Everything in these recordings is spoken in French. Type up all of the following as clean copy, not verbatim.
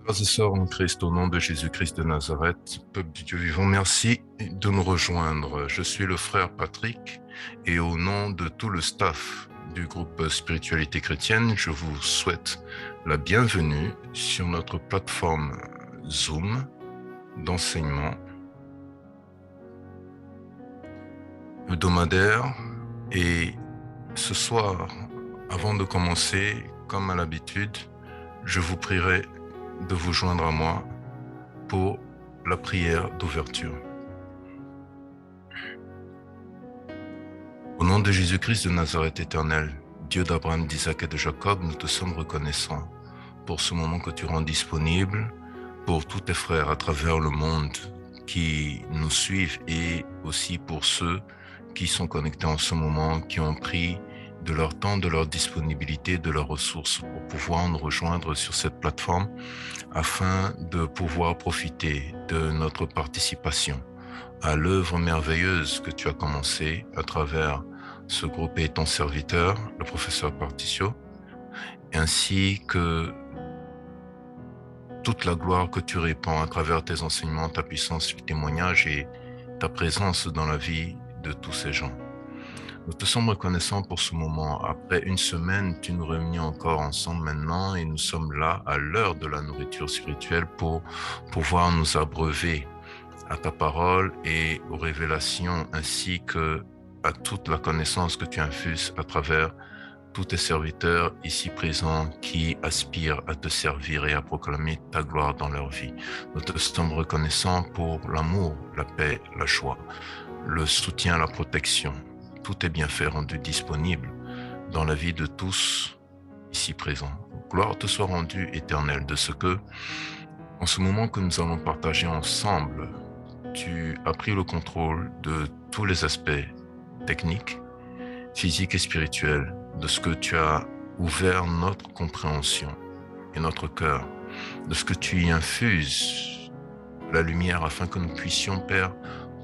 Frères et sœurs en Christ, au nom de Jésus-Christ de Nazareth, peuple du Dieu vivant, merci de nous rejoindre. Je suis le frère Patrick et au nom de tout le staff du groupe Spiritualité chrétienne, je vous souhaite la bienvenue sur notre plateforme Zoom d'enseignement hebdomadaire. Et ce soir, avant de commencer, comme à l'habitude, je vous prierai de vous joindre à moi pour la prière d'ouverture. Au nom de Jésus-Christ de Nazareth éternel, Dieu d'Abraham, d'Isaac et de Jacob, nous te sommes reconnaissants pour ce moment que tu rends disponible pour tous tes frères à travers le monde qui nous suivent et aussi pour ceux qui sont connectés en ce moment, qui ont pris de leur temps, de leur disponibilité, de leurs ressources pour pouvoir nous rejoindre sur cette plateforme afin de pouvoir profiter de notre participation à l'œuvre merveilleuse que tu as commencée à travers ce groupe et ton serviteur, le professeur Particio, ainsi que toute la gloire que tu répands à travers tes enseignements, ta puissance, tes témoignages et ta présence dans la vie de tous ces gens. Nous te sommes reconnaissants pour ce moment. Après une semaine, tu nous réunis encore ensemble maintenant et nous sommes là à l'heure de la nourriture spirituelle pour pouvoir nous abreuver à ta parole et aux révélations ainsi que à toute la connaissance que tu infuses à travers tous tes serviteurs ici présents qui aspirent à te servir et à proclamer ta gloire dans leur vie. Nous te sommes reconnaissants pour l'amour, la paix, la joie, le soutien, la protection. Tout est bien fait rendu disponible dans la vie de tous ici présents. Gloire te soit rendue éternelle de ce que, en ce moment que nous allons partager ensemble, tu as pris le contrôle de tous les aspects techniques, physiques et spirituels, de ce que tu as ouvert notre compréhension et notre cœur, de ce que tu y infuses la lumière afin que nous puissions, Père,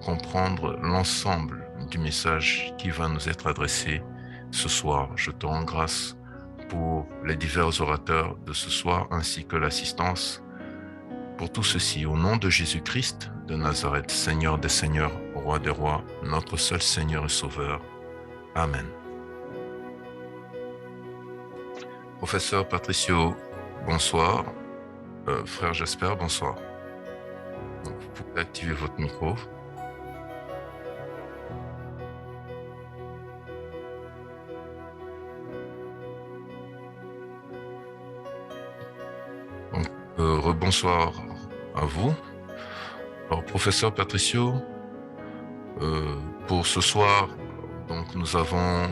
comprendre l'ensemble du message qui va nous être adressé ce soir. Je te rends grâce pour les divers orateurs de ce soir ainsi que l'assistance. Pour tout ceci, au nom de Jésus-Christ de Nazareth, Seigneur des Seigneurs, Roi des Rois, notre seul Seigneur et Sauveur. Amen. Professeur Patricio, bonsoir. Frère Jasper, bonsoir. Donc, vous pouvez activer votre micro. Donc, rebonsoir à vous. Alors, professeur Patricio, pour ce soir, donc nous avons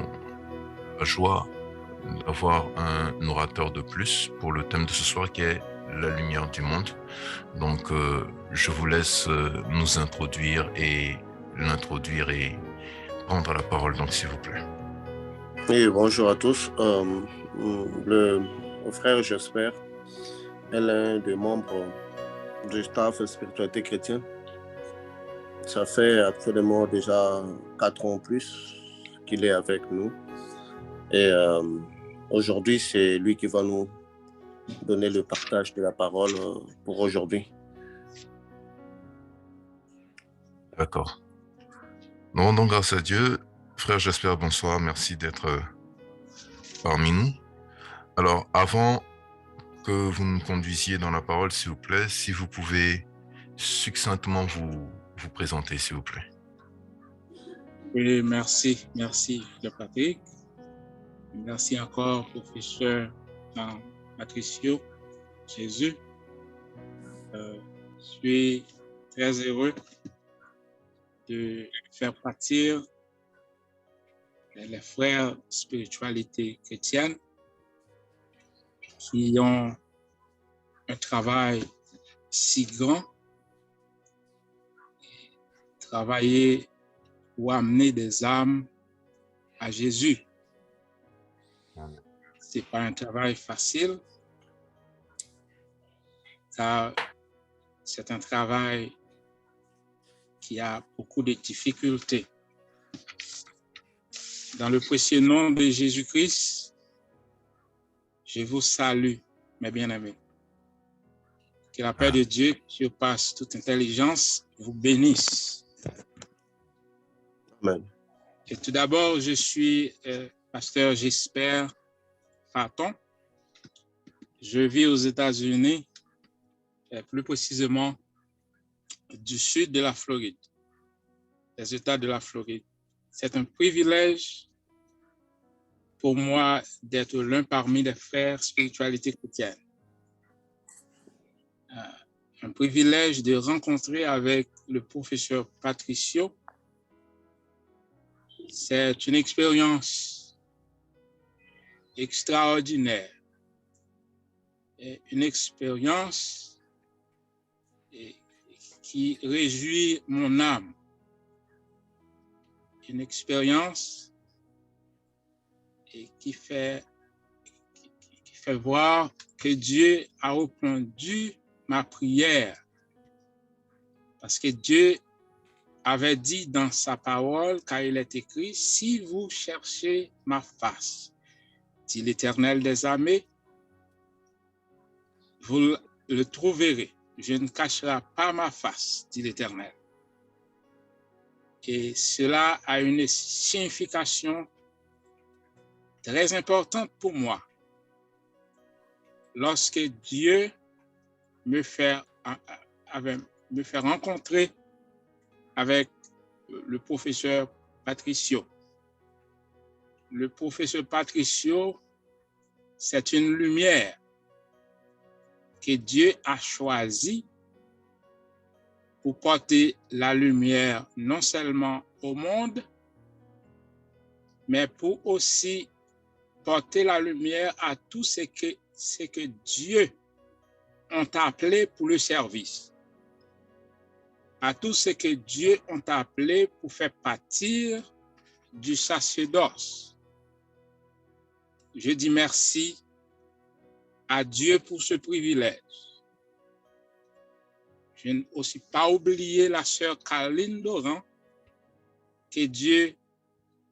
la joie d'avoir un orateur de plus pour le thème de ce soir qui est la lumière du monde. Donc, je vous laisse nous introduire et l'introduire et prendre la parole, donc s'il vous plaît. Oui, bonjour à tous. Le frère Jasper est l'un des membres du staff Spiritualité chrétienne. Ça fait actuellement déjà 4 ans plus qu'il est avec nous. Et aujourd'hui, c'est lui qui va nous donner le partage de la parole pour aujourd'hui. D'accord. Nous rendons grâce à Dieu. Frère Jasper, bonsoir. Merci d'être parmi nous. Alors, avant que vous nous conduisiez dans la parole, s'il vous plaît, si vous pouvez succinctement vous présenter, s'il vous plaît. Oui, merci, Frère Patrick. Merci encore, professeur Patricio Jésus. Je suis très heureux de faire partir les frères spiritualité chrétienne qui ont un travail si grand, travailler pour amener des âmes à Jésus. Ce n'est pas un travail facile, car c'est un travail qui a beaucoup de difficultés. Dans le précieux nom de Jésus-Christ, je vous salue, mes bien-aimés. Que la paix de Dieu, qui surpasse toute intelligence, vous bénisse. Amen. Et tout d'abord, je suis pasteur Jesper Faton. Je vis aux États-Unis, plus précisément du sud de la Floride, des États de la Floride. C'est un privilège pour moi d'être l'un parmi les frères spiritualité chrétienne. Un privilège de rencontrer avec le professeur Patricio. C'est une expérience extraordinaire. Et une expérience qui réjouit mon âme. Une expérience qui fait voir que Dieu a répondu ma prière. Parce que Dieu avait dit dans sa parole, car il est écrit, si vous cherchez ma face, dit l'Éternel des armées, vous le trouverez. Je ne cacherai pas ma face, dit l'Éternel. Et cela a une signification très importante pour moi. Lorsque Dieu me fait rencontrer avec le professeur Patricio. Le professeur Patricio, c'est une lumière que Dieu a choisie pour porter la lumière non seulement au monde, mais pour aussi porter la lumière à tout ce que Dieu a appelé pour le service. À tout ce que Dieu a appelé pour faire partir du sacerdoce. Je dis merci à Dieu pour ce privilège. Je n'ai aussi pas oublié la sœur Caroline Laurent, que Dieu,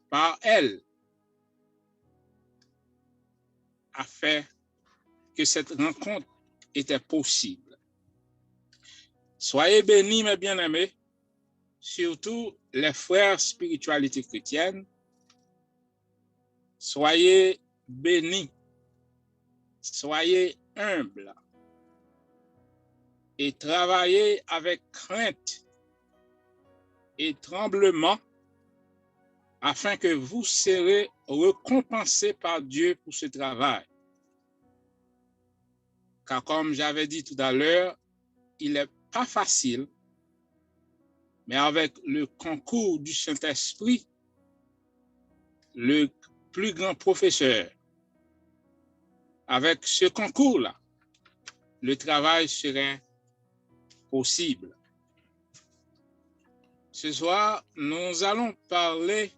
par elle, a fait que cette rencontre était possible. Soyez bénis, mes bien-aimés, surtout les frères spiritualité chrétienne. Soyez bénis, soyez humbles et travaillez avec crainte et tremblement afin que vous serez récompensés par Dieu pour ce travail. Car comme j'avais dit tout à l'heure, il n'est pas facile, mais avec le concours du Saint-Esprit, le plus grand professeur, avec ce concours-là, le travail serait possible. Ce soir, nous allons parler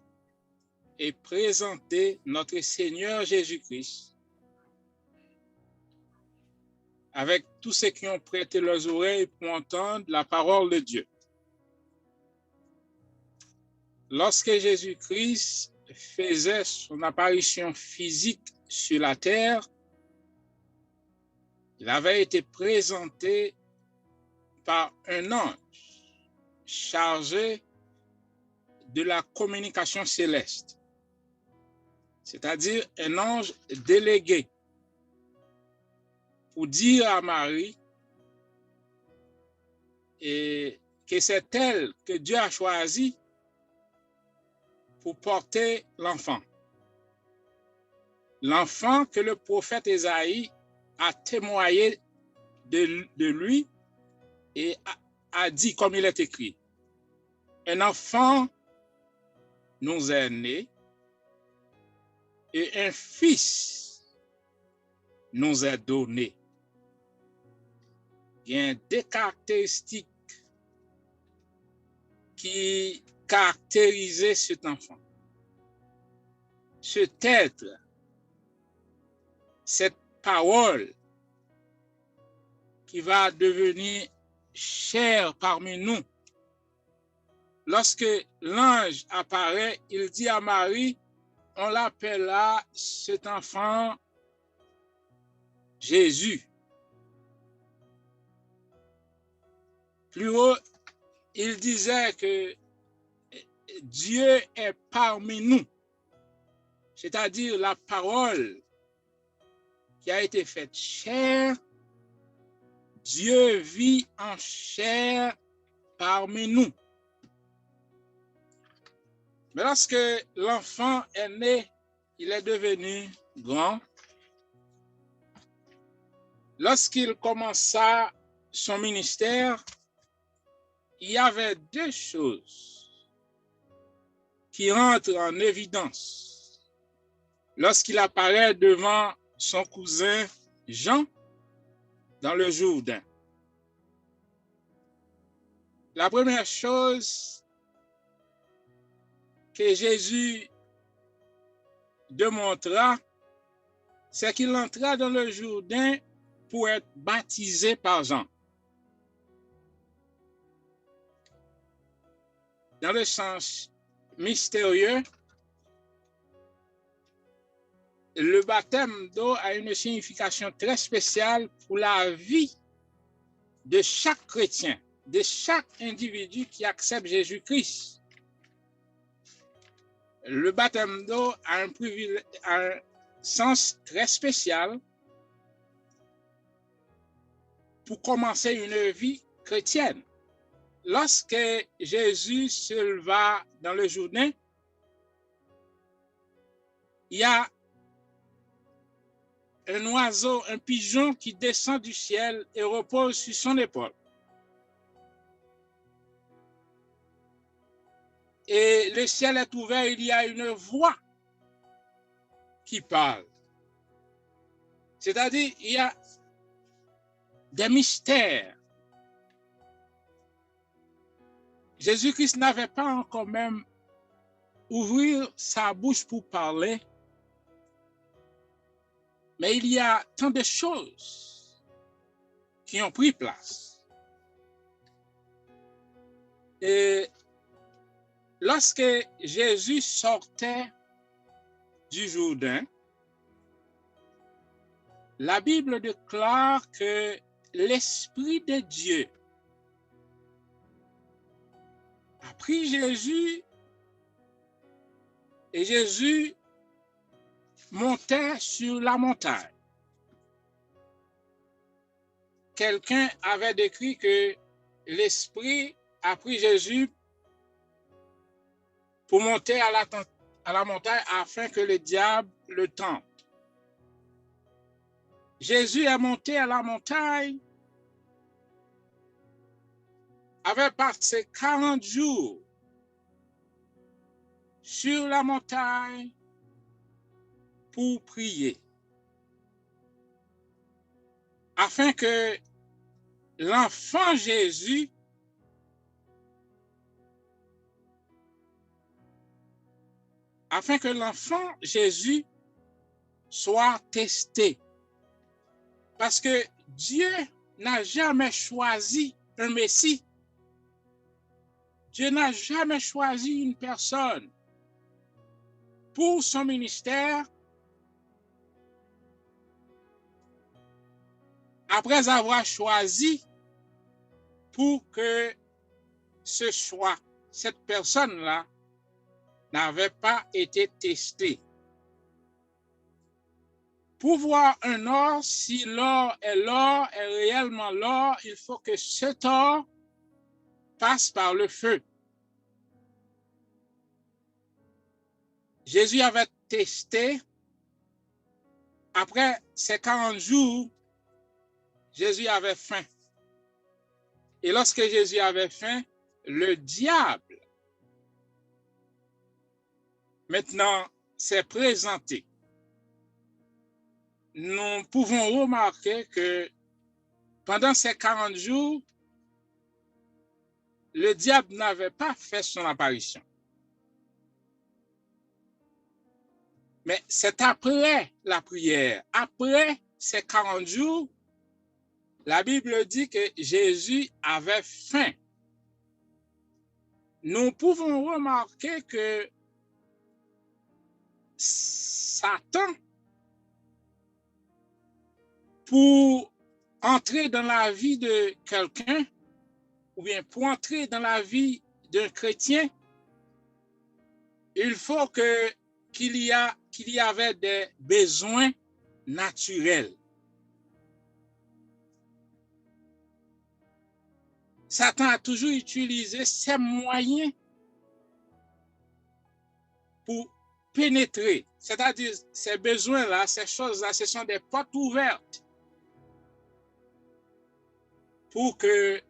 et présenter notre Seigneur Jésus-Christ avec tous ceux qui ont prêté leurs oreilles pour entendre la parole de Dieu. Lorsque Jésus-Christ faisait son apparition physique sur la terre, il avait été présenté par un ange chargé de la communication céleste, c'est-à-dire un ange délégué pour dire à Marie que c'est elle que Dieu a choisi pour porter l'enfant. L'enfant que le prophète Ésaïe a témoigné de lui et a dit comme il est écrit, un enfant nous est né et un fils nous est donné. Il y a des caractéristiques qui caractérisaient cet enfant. Cet être, cette parole qui va devenir chair parmi nous. Lorsque l'ange apparaît, il dit à Marie, on l'appellera cet enfant Jésus. Plus haut, il disait que Dieu est parmi nous, c'est-à-dire la parole qui a été faite chair. Dieu vit en chair parmi nous. Mais lorsque l'enfant est né, il est devenu grand. Lorsqu'il commença son ministère, il y avait deux choses qui entrent en évidence lorsqu'il apparaît devant son cousin Jean dans le Jourdain. La première chose que Jésus démontra, c'est qu'il entra dans le Jourdain pour être baptisé par Jean. Dans le sens mystérieux, le baptême d'eau a une signification très spéciale pour la vie de chaque chrétien, de chaque individu qui accepte Jésus-Christ. Le baptême d'eau a un sens très spécial pour commencer une vie chrétienne. Lorsque Jésus se leva dans le Jourdain, il y a un oiseau, un pigeon qui descend du ciel et repose sur son épaule. Et le ciel est ouvert, il y a une voix qui parle. C'est-à-dire, il y a des mystères. Jésus-Christ n'avait pas encore même ouvert sa bouche pour parler, mais il y a tant de choses qui ont pris place. Et lorsque Jésus sortait du Jourdain, la Bible déclare que l'Esprit de Dieu a pris Jésus et Jésus montait sur la montagne. Quelqu'un avait décrit que l'Esprit a pris Jésus pour monter à la montagne afin que le diable le tente. Jésus est monté à la montagne, avait passé 40 jours sur la montagne pour prier, afin que l'enfant Jésus soit testé. Parce que Dieu n'a jamais choisi un Messie. Dieu n'a jamais choisi une personne pour son ministère après avoir choisi pour que ce soit cette personne-là n'avait pas été testée. Pour voir un or, si l'or est réellement l'or, il faut que cet or passe par le feu. Jésus avait testé. Après ces 40 jours, Jésus avait faim. Et lorsque Jésus avait faim, le diable maintenant s'est présenté. Nous pouvons remarquer que pendant ces 40 jours, le diable n'avait pas fait son apparition. Mais c'est après la prière, après ces 40 jours, la Bible dit que Jésus avait faim. Nous pouvons remarquer que Satan, pour entrer dans la vie de quelqu'un, ou bien pour entrer dans la vie d'un chrétien, il faut qu'il y avait des besoins naturels. Satan a toujours utilisé ces moyens pour pénétrer. C'est-à-dire, ces besoins-là, ces choses-là, ce sont des portes ouvertes pour que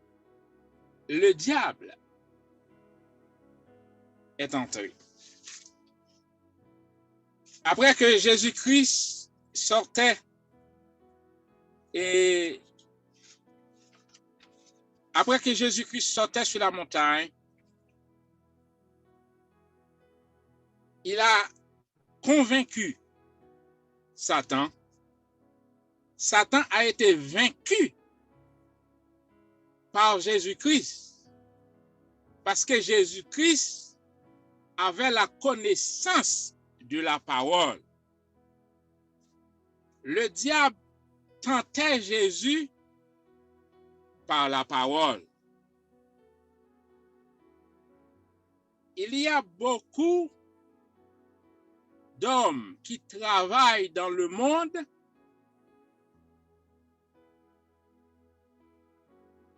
le diable est entré. Après que Jésus-Christ sortait et après que Jésus-Christ sortait sur la montagne, il a convaincu Satan. Satan a été vaincu par Jésus-Christ parce que Jésus-Christ avait la connaissance de la parole. Le diable tentait Jésus par la parole. Il y a beaucoup d'hommes qui travaillent dans le monde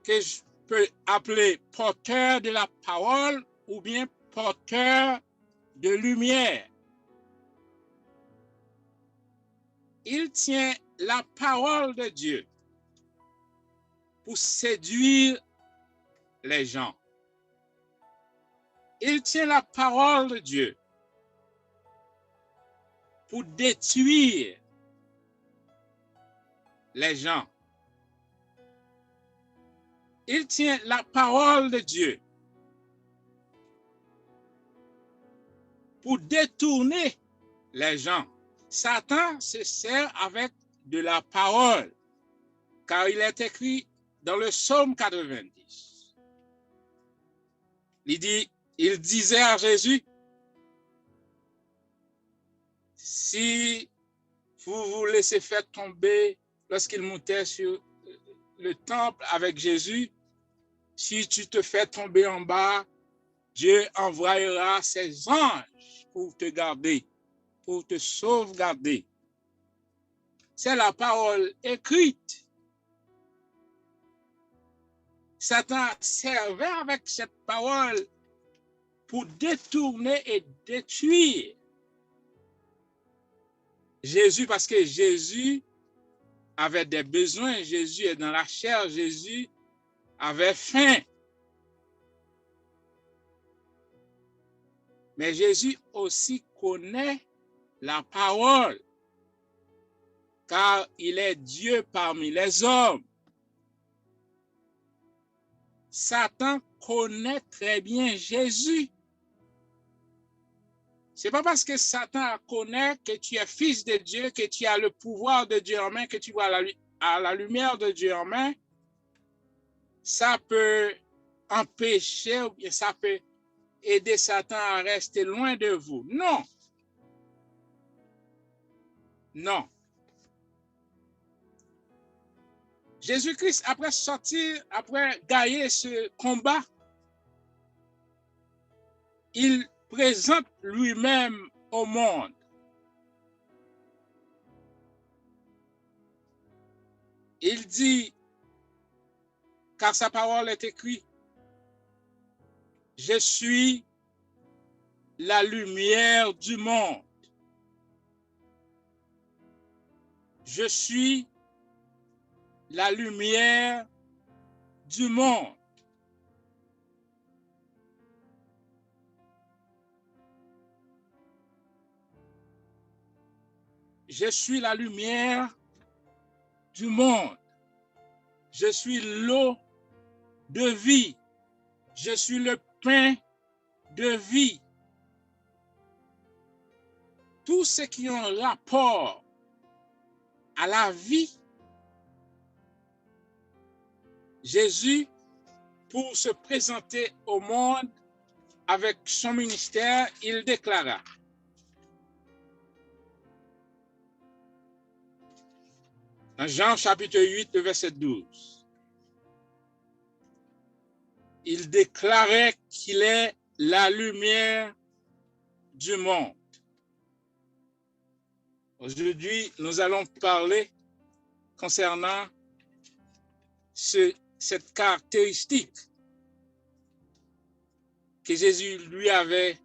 que je peux appeler porteurs de la parole ou bien porteurs de lumière. Il tient la parole de Dieu pour séduire les gens. Il tient la parole de Dieu pour détruire les gens. Il tient la parole de Dieu pour détourner les gens. Satan se sert avec de la parole, car il est écrit dans le psaume 90. Il disait à Jésus, si vous vous laissez faire tomber lorsqu'il montait sur le temple avec Jésus, si tu te fais tomber en bas, Dieu envoyera ses anges pour te garder, pour te sauvegarder. C'est la parole écrite. Satan servait avec cette parole pour détourner et détruire Jésus, parce que Jésus avait des besoins, Jésus est dans la chair, Jésus avait faim. Mais Jésus aussi connaît la parole, car il est Dieu parmi les hommes. Satan connaît très bien Jésus. Ce n'est pas parce que Satan connaît que tu es fils de Dieu, que tu as le pouvoir de Dieu en main, que tu vois la lumière de Dieu en main. Ça peut empêcher ou bien ça peut aider Satan à rester loin de vous. Non. Non. Jésus-Christ, après gagner ce combat, il présente lui-même au monde. Il dit, car sa parole est écrite, je suis la lumière du monde. Je suis la lumière du monde. Je suis la lumière du monde. Je suis l'eau de vie. Je suis le pain de vie. Tous ceux qui ont un rapport à la vie, Jésus, pour se présenter au monde avec son ministère, il déclara, dans Jean chapitre 8, verset 12, il déclarait qu'il est la lumière du monde. Aujourd'hui, nous allons parler concernant cette caractéristique que Jésus lui avait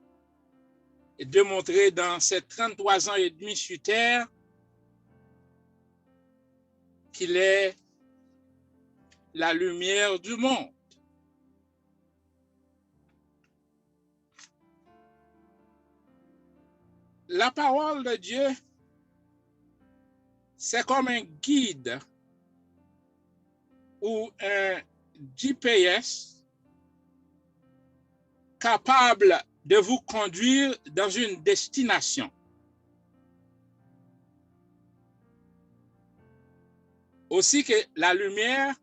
démontrée dans ses 33 ans et demi sur terre, qu'il est la lumière du monde. La parole de Dieu, c'est comme un guide ou un GPS capable de vous conduire dans une destination. Aussi que la lumière,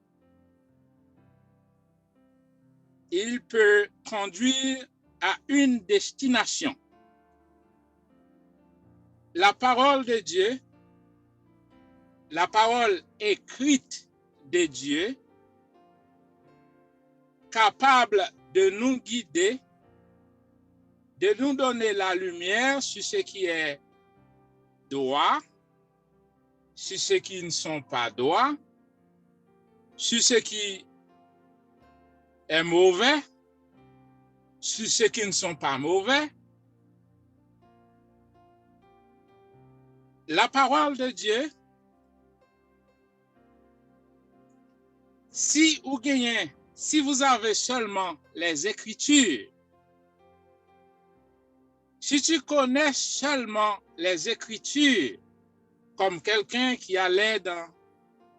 il peut conduire à une destination. La parole de Dieu, la parole écrite de Dieu, capable de nous guider, de nous donner la lumière sur ce qui est droit, sur ce qui ne sont pas droits, sur ce qui est mauvais, sur ce qui ne sont pas mauvais. La parole de Dieu, si vous avez seulement les Écritures, si tu connais seulement les Écritures, comme quelqu'un qui allait dans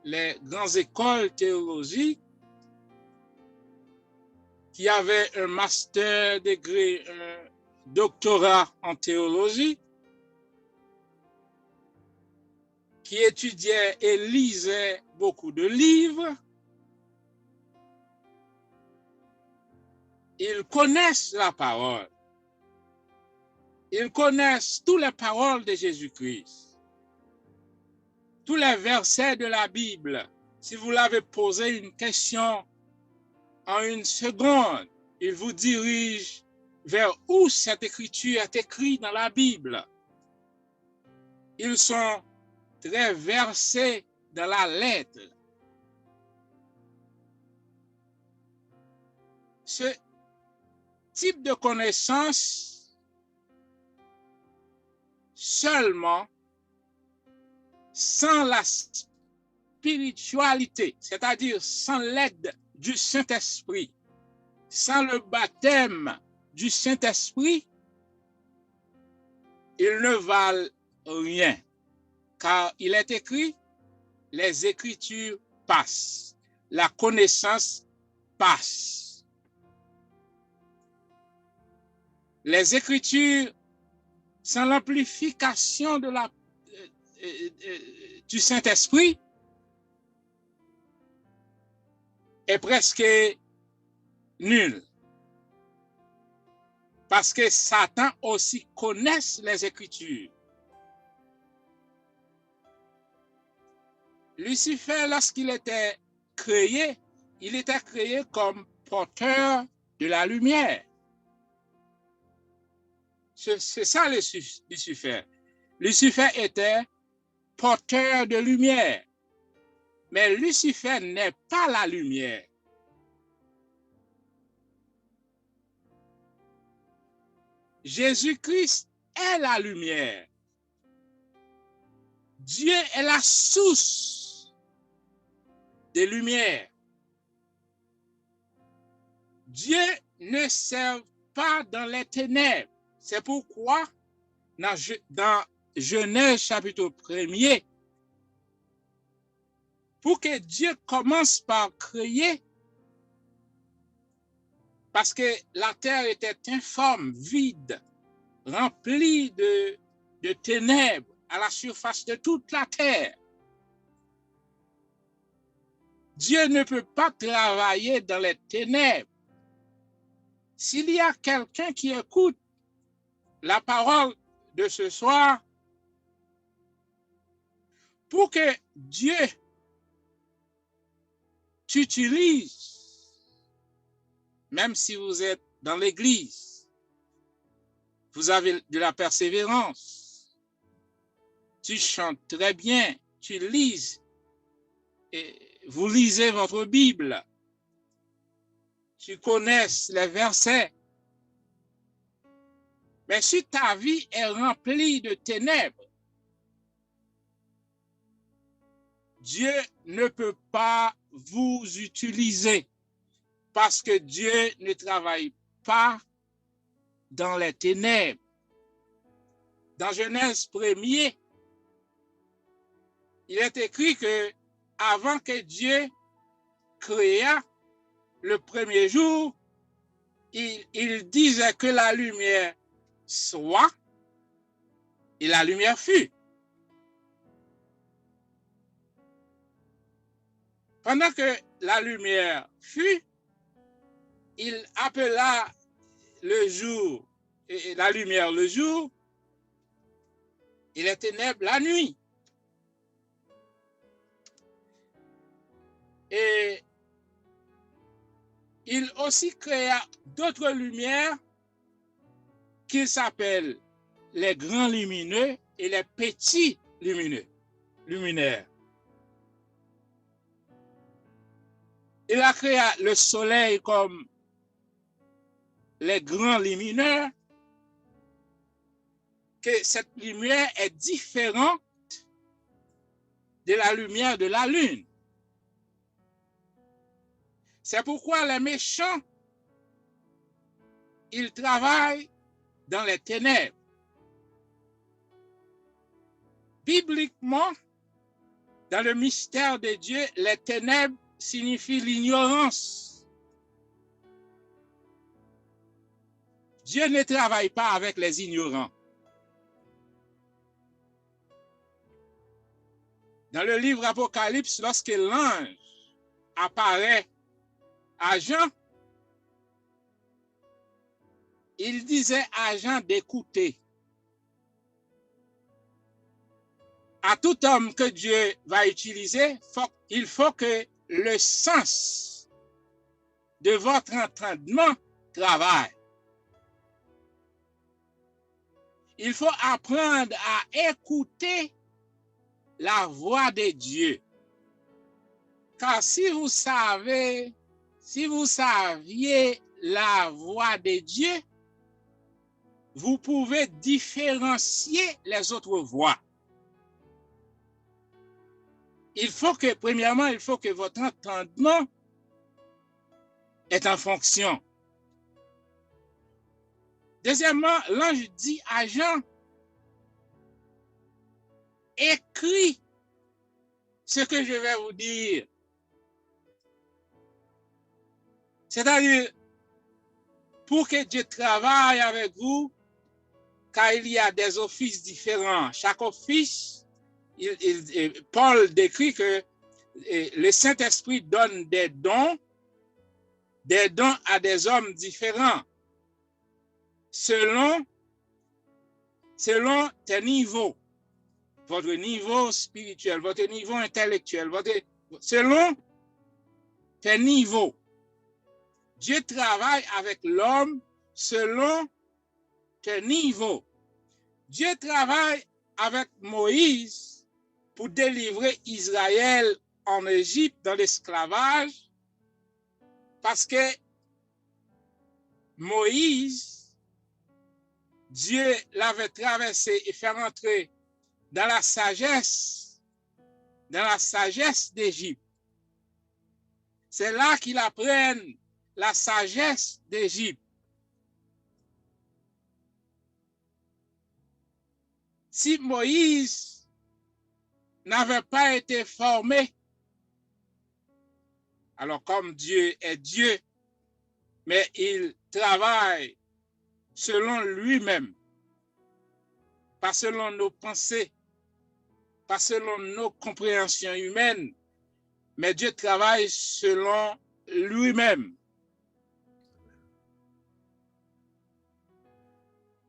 les grandes écoles théologiques, qui avait un master degré, un doctorat en théologie, qui étudiait et lisait beaucoup de livres, ils connaissent la parole. Ils connaissent toutes les paroles de Jésus-Christ. Tous les versets de la Bible. Si vous l'avez posé une question en une seconde, il vous dirige vers où cette écriture est écrite dans la Bible. Ils sont très versés dans la lettre. Ce type de connaissance seulement sans la spiritualité, c'est-à-dire sans l'aide du Saint-Esprit, sans le baptême du Saint-Esprit, ils ne valent rien. Car il est écrit, les Écritures passent, la connaissance passe. Les Écritures, sans l'amplification du Saint-Esprit, est presque nulle. Parce que Satan aussi connaît les Écritures. Lucifer, lorsqu'il était créé, il était créé comme porteur de la lumière. C'est ça Lucifer. Lucifer était porteur de lumière. Mais Lucifer n'est pas la lumière. Jésus-Christ est la lumière. Dieu est la source de lumière. Dieu ne sert pas dans les ténèbres. C'est pourquoi dans Genèse chapitre 1er, pour que Dieu commence par créer, parce que la terre était informe, vide, remplie de ténèbres à la surface de toute la terre. Dieu ne peut pas travailler dans les ténèbres. S'il y a quelqu'un qui écoute la parole de ce soir, pour que Dieu t'utilise, même si vous êtes dans l'église, vous avez de la persévérance, tu chantes très bien, tu lises, et vous lisez votre Bible, tu connais les versets, mais si ta vie est remplie de ténèbres, Dieu ne peut pas vous utiliser parce que Dieu ne travaille pas dans les ténèbres. Dans Genèse 1er, il est écrit que avant que Dieu créa le premier jour, il disait que la lumière soit et la lumière fut. Pendant que la lumière fut, il appela le jour et la lumière le jour et les ténèbres la nuit. Et il aussi créa d'autres lumières qu'il s'appelle les grands lumineux et les petits luminaires. Il a créé le soleil comme les grands lumineux, que cette lumière est différente de la lumière de la lune. C'est pourquoi les méchants, ils travaillent dans les ténèbres. Bibliquement, dans le mystère de Dieu, les ténèbres signifient l'ignorance. Dieu ne travaille pas avec les ignorants. Dans le livre Apocalypse, lorsque l'ange apparaît à Jean, il disait à Jean d'écouter. À tout homme que Dieu va utiliser, il faut que le sens de votre entendement travaille. Il faut apprendre à écouter la voix de Dieu. Car si vous saviez la voix de Dieu, vous pouvez différencier les autres voix. Premièrement, il faut que votre entendement est en fonction. Deuxièmement, l'ange dit à Jean, écris ce que je vais vous dire. C'est-à-dire, pour que Dieu travaille avec vous, car il y a des offices différents. Chaque office, Paul décrit que le Saint-Esprit donne des dons à des hommes différents, selon tes niveaux, votre niveau spirituel, votre niveau intellectuel, selon tes niveaux. Dieu travaille avec l'homme selon tes niveaux. Dieu travaille avec Moïse pour délivrer Israël en Égypte dans l'esclavage, parce que Moïse, Dieu l'avait traversé et fait rentrer dans la sagesse d'Égypte. C'est là qu'il apprenne la sagesse d'Égypte. Si Moïse n'avait pas été formé, alors comme Dieu est Dieu, mais il travaille selon lui-même, pas selon nos pensées, pas selon nos compréhensions humaines, mais Dieu travaille selon lui-même.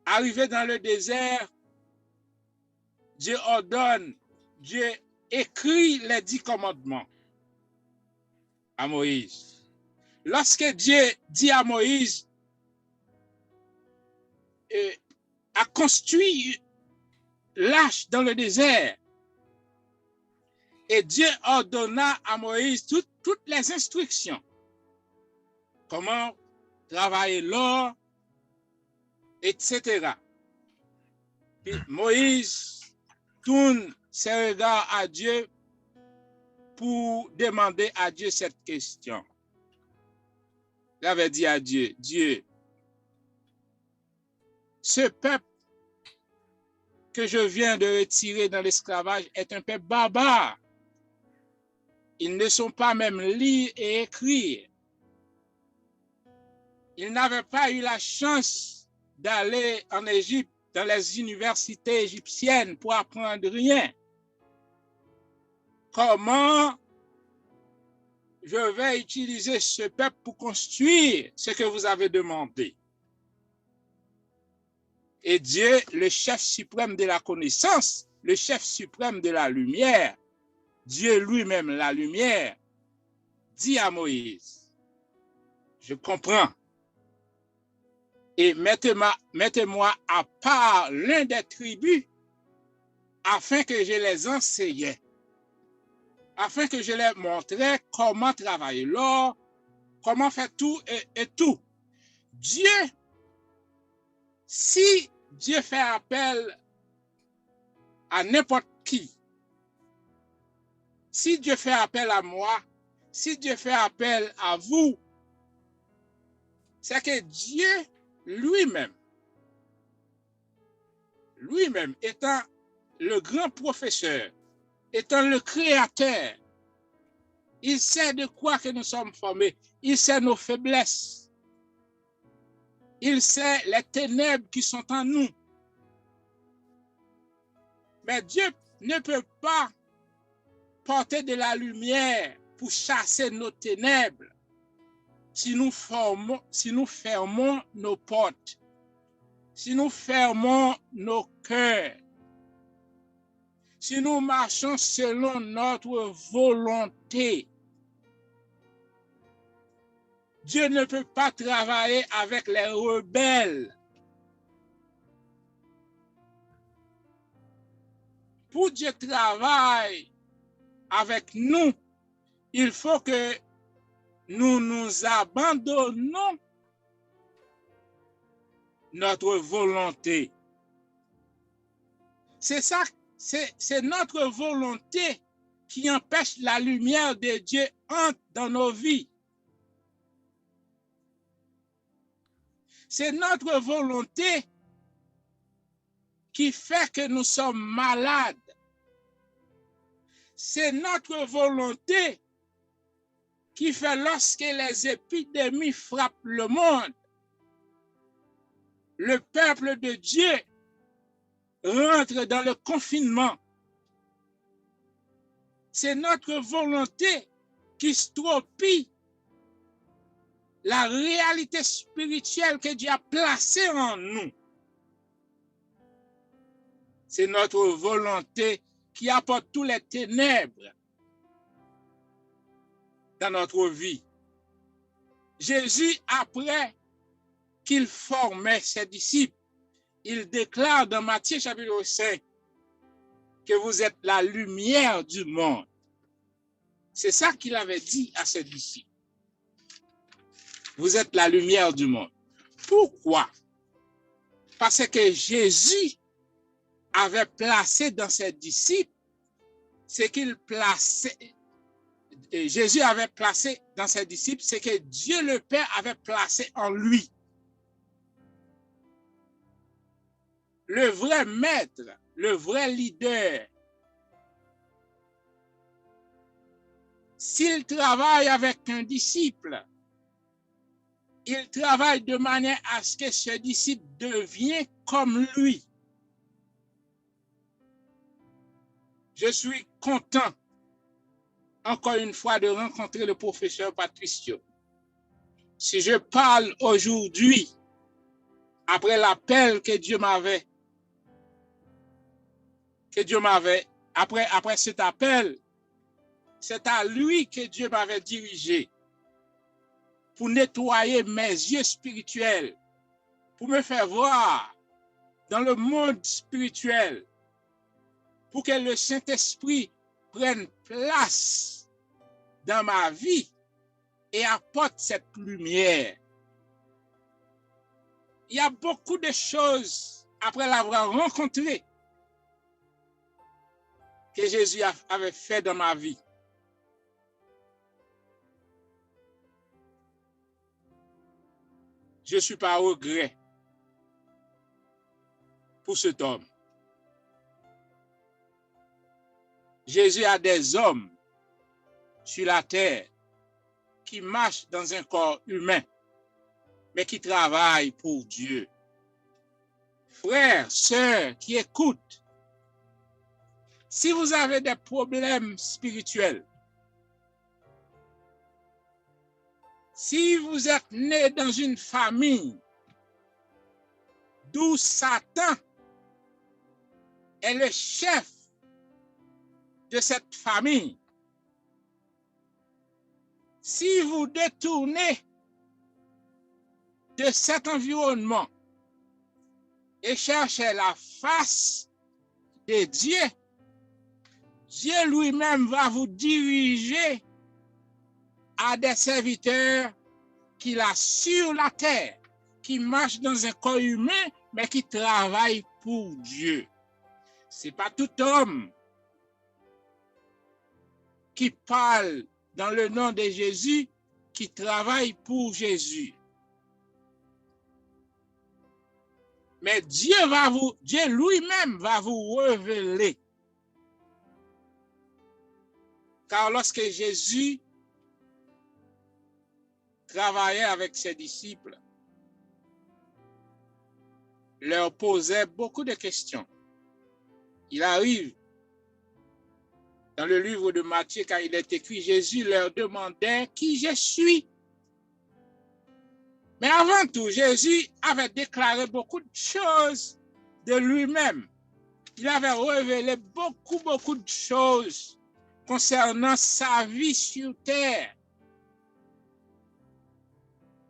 Arrivé dans le désert, Dieu ordonne, Dieu écrit les 10 commandements à Moïse. Lorsque Dieu dit à Moïse, a construit l'arche dans le désert, et Dieu ordonna à Moïse toutes les instructions. Comment travailler l'or, etc. Puis Moïse tourne ses regards à Dieu pour demander à Dieu cette question. Il avait dit à Dieu, Dieu, ce peuple que je viens de retirer dans l'esclavage est un peuple barbare. Ils ne sont pas même lire et écrire. Ils n'avaient pas eu la chance d'aller en Égypte, dans les universités égyptiennes pour apprendre rien. Comment je vais utiliser ce peuple pour construire ce que vous avez demandé? Et Dieu, le chef suprême de la connaissance, le chef suprême de la lumière, Dieu lui-même, la lumière, dit à Moïse, je comprends. Et mettez-moi à part l'un des tribus afin que je les enseigne, afin que je les montre comment travailler l'or, comment faire tout et tout. Dieu, si Dieu fait appel à n'importe qui, si Dieu fait appel à moi, si Dieu fait appel à vous, c'est que Dieu lui-même étant le grand professeur, étant le créateur, il sait de quoi que nous sommes formés, il sait nos faiblesses, il sait les ténèbres qui sont en nous. Mais Dieu ne peut pas porter de la lumière pour chasser nos ténèbres si nous fermons nos portes, si nous fermons nos cœurs, si nous marchons selon notre volonté. Dieu ne peut pas travailler avec les rebelles. Pour Dieu travaille avec nous, il faut que nous nous abandonnons notre volonté. C'est ça, c'est notre volonté qui empêche la lumière de Dieu entre dans nos vies. C'est notre volonté qui fait que nous sommes malades. C'est notre volonté qui fait lorsque les épidémies frappent le monde, le peuple de Dieu rentre dans le confinement. C'est notre volonté qui stropie la réalité spirituelle que Dieu a placée en nous. C'est notre volonté qui apporte tous les ténèbres dans notre vie. Jésus, après qu'il formait ses disciples, il déclare dans Matthieu chapitre 5 que vous êtes la lumière du monde. C'est ça qu'il avait dit à ses disciples. Vous êtes la lumière du monde. Pourquoi? Parce que Jésus avait placé dans ses disciples ce qu'il plaçait. Jésus avait placé dans ses disciples ce que Dieu le Père avait placé en lui. Le vrai maître, le vrai leader, s'il travaille avec un disciple, il travaille de manière à ce que ce disciple devienne comme lui. Je suis content, encore une fois, de rencontrer le professeur Patricio. Si je parle aujourd'hui, après l'appel que Dieu m'avait, après cet appel, c'est à lui que Dieu m'avait dirigé pour nettoyer mes yeux spirituels, pour me faire voir dans le monde spirituel, pour que le Saint-Esprit prenne place dans ma vie et apporte cette lumière. Il y a beaucoup de choses, après l'avoir rencontré, que Jésus avait fait dans ma vie. Je ne suis pas au regret pour cet homme. Jésus a des hommes sur la terre qui marchent dans un corps humain, mais qui travaillent pour Dieu. Frères, sœurs qui écoutent, si vous avez des problèmes spirituels, si vous êtes né dans une famille d'où Satan est le chef de cette famille, si vous détournez de cet environnement et cherchez la face de Dieu, Dieu lui-même va vous diriger à des serviteurs qu'il a sur la terre, qui marchent dans un corps humain, mais qui travaillent pour Dieu. Ce n'est pas tout homme qui parle dans le nom de Jésus, qui travaille pour Jésus. Mais Dieu lui-même va vous révéler. Car lorsque Jésus travaillait avec ses disciples, leur posait beaucoup de questions. Il arrive dans le livre de Matthieu, quand il est écrit, Jésus leur demandait qui je suis. Mais avant tout, Jésus avait déclaré beaucoup de choses de lui-même. Il avait révélé beaucoup de choses concernant sa vie sur terre.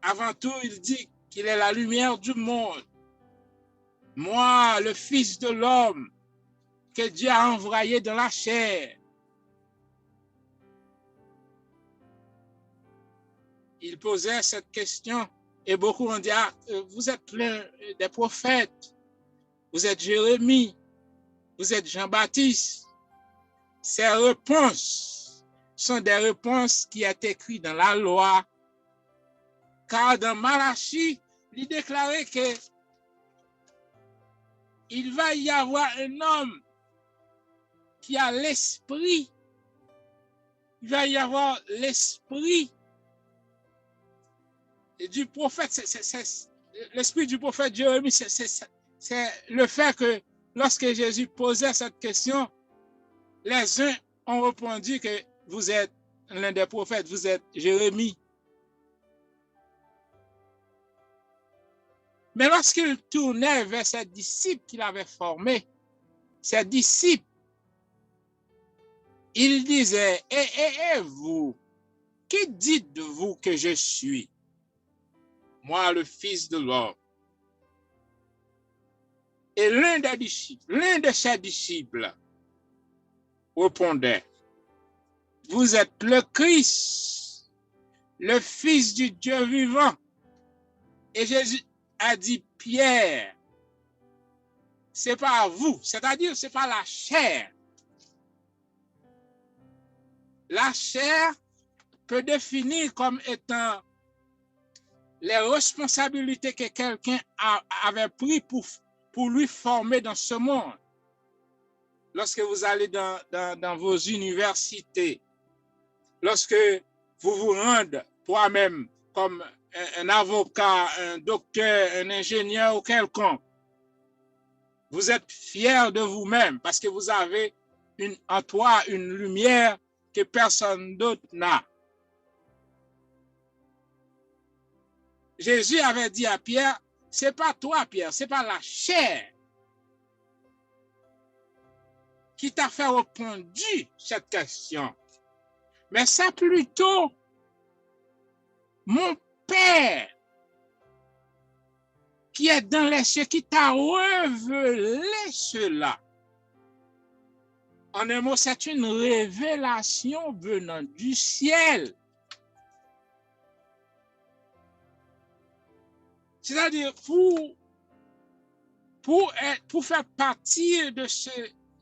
Avant tout, il dit qu'il est la lumière du monde. Moi, le Fils de l'homme que Dieu a envoyé dans la chair. Il posait cette question et beaucoup ont dit, ah, vous êtes l'un des prophètes, vous êtes Jérémie, vous êtes Jean-Baptiste. Ces réponses sont des réponses qui sont écrites dans la loi. Car dans Malachie, il déclarait que il va y avoir un homme qui a l'esprit. Il va y avoir l'esprit du prophète. L'esprit du prophète Jérémie, c'est le fait que lorsque Jésus posait cette question, les uns ont répondu que vous êtes l'un des prophètes, vous êtes Jérémie. Mais lorsqu'il tournait vers ses disciples qu'il avait formés, ses disciples, il disait, et vous, qui dites-vous que je suis? Moi, le Fils de l'homme. Et l'un de ses disciples répondait, vous êtes le Christ, le Fils du Dieu vivant. Et Jésus a dit, Pierre, c'est pas vous, c'est-à-dire c'est pas la chair. La chair peut définir comme étant les responsabilités que quelqu'un avait prises pour lui former dans ce monde. Lorsque vous allez dans vos universités, lorsque vous vous rendez toi-même comme un avocat, un docteur, un ingénieur ou quelconque, vous êtes fier de vous-même parce que vous avez en toi une lumière que personne d'autre n'a. Jésus avait dit à Pierre, c'est pas toi, Pierre, c'est pas la chair qui t'a fait répondre cette question, mais c'est plutôt mon Père qui est dans les cieux, qui t'a révélé cela. En un mot, c'est une révélation venant du ciel. C'est-à-dire, pour faire partie de ce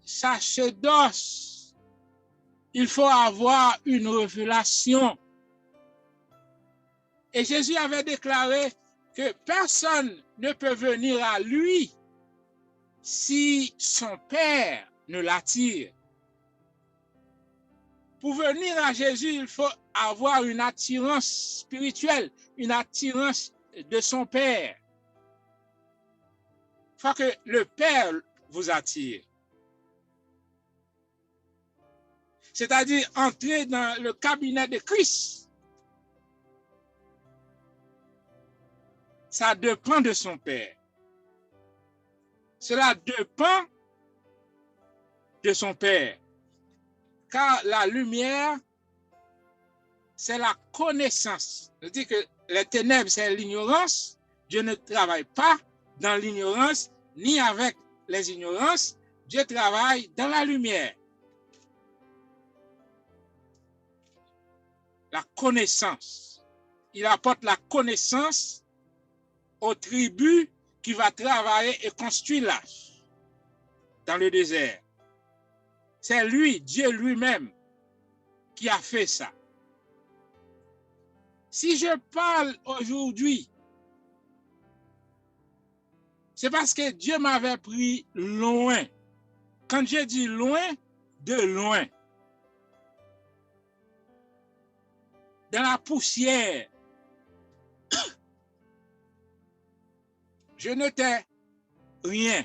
sacerdoce, il faut avoir une révélation. Et Jésus avait déclaré que personne ne peut venir à lui si son Père ne l'attire. Pour venir à Jésus, il faut avoir une attirance spirituelle, une attirance de son Père. Il faut que le Père vous attire. C'est-à-dire entrer dans le cabinet de Christ. Ça dépend de son Père. Cela dépend de son Père. Car la lumière, c'est la connaissance. Je dis que les ténèbres, c'est l'ignorance. Dieu ne travaille pas dans l'ignorance, ni avec les ignorances. Dieu travaille dans la lumière. La connaissance. Il apporte la connaissance aux tribus qui va travailler et construire l'arche dans le désert. C'est lui, Dieu lui-même, qui a fait ça. Si je parle aujourd'hui, c'est parce que Dieu m'avait pris loin. Quand je dis loin, de loin. Dans la poussière. Je n'étais rien.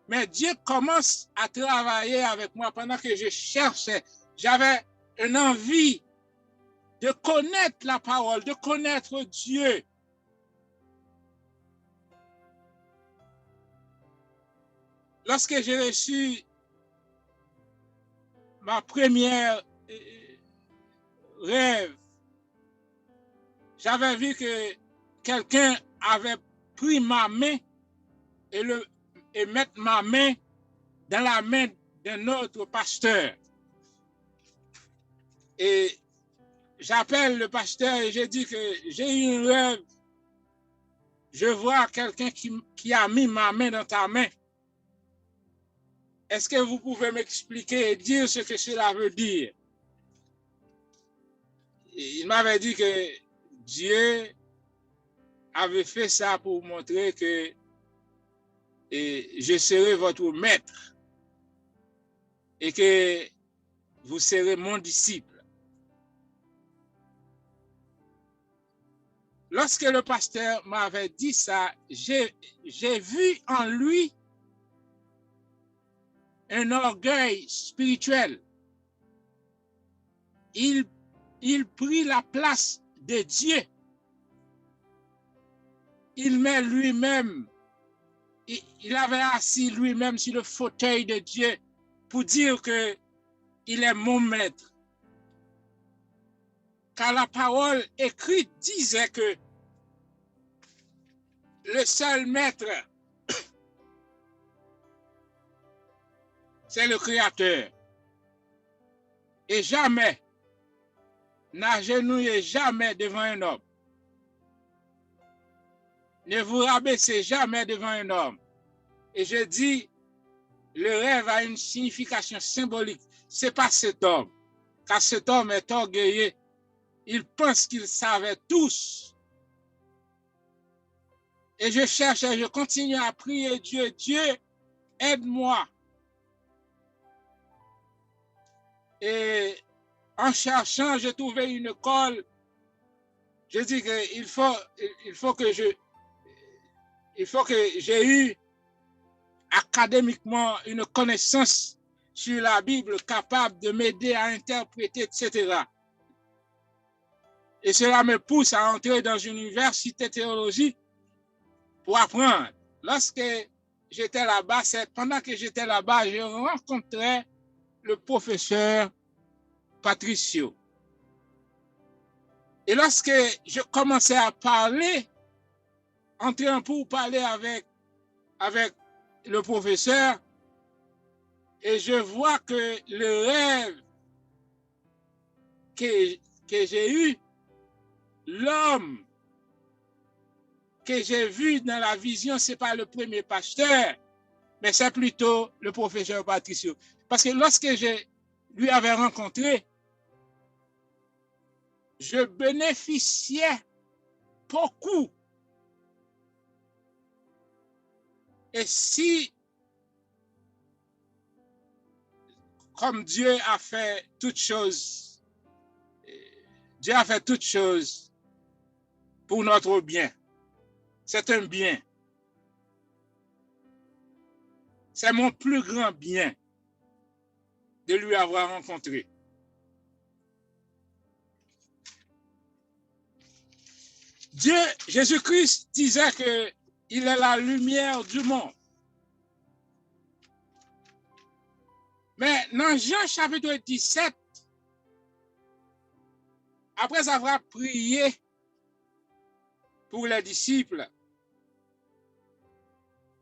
Mais Dieu commence à travailler avec moi pendant que je cherchais. J'avais une envie de connaître la parole, de connaître Dieu. Lorsque j'ai reçu ma première rêve, j'avais vu que quelqu'un avait pris ma main et mettre ma main dans la main d'un autre pasteur. Et j'appelle le pasteur et je dis que j'ai eu un rêve. Je vois quelqu'un qui a mis ma main dans ta main. Est-ce que vous pouvez m'expliquer et dire ce que cela veut dire? Et il m'avait dit que Dieu avait fait ça pour montrer que je serai votre maître et que vous serez mon disciple. Lorsque le pasteur m'avait dit ça, j'ai vu en lui un orgueil spirituel. Il prit la place de Dieu. Il met lui-même, il avait assis lui-même sur le fauteuil de Dieu pour dire que il est mon maître. Car la parole écrite disait que le seul maître, c'est le Créateur. Et jamais, n'agenouillez jamais devant un homme. Ne vous rabaissez jamais devant un homme. Et je dis, le rêve a une signification symbolique. Ce n'est pas cet homme, car cet homme est orgueilleux. Il pense qu'il savait tous. Et je cherche et je continue à prier Dieu. Dieu, aide-moi. Et en cherchant, j'ai trouvé une école. Je dis qu'il faut que j'ai eu académiquement une connaissance sur la Bible capable de m'aider à interpréter, etc. Et cela me pousse à entrer dans une université de théologie pour apprendre. Lorsque j'étais là-bas, c'est pendant que j'étais là-bas, je rencontrais le professeur Patricio. Et lorsque je commençais à parler, entrer en pourparler avec le professeur, et je vois que le rêve que j'ai eu, l'homme que j'ai vu dans la vision, ce n'est pas le premier pasteur, mais c'est plutôt le professeur Patricio. Parce que lorsque je lui avais rencontré, je bénéficiais beaucoup. Et si, comme Dieu a fait toutes choses, Dieu a fait toutes choses pour notre bien. C'est un bien. C'est mon plus grand bien de lui avoir rencontré. Dieu, Jésus-Christ disait qu'il est la lumière du monde. Mais dans Jean chapitre 17, après avoir prié pour les disciples,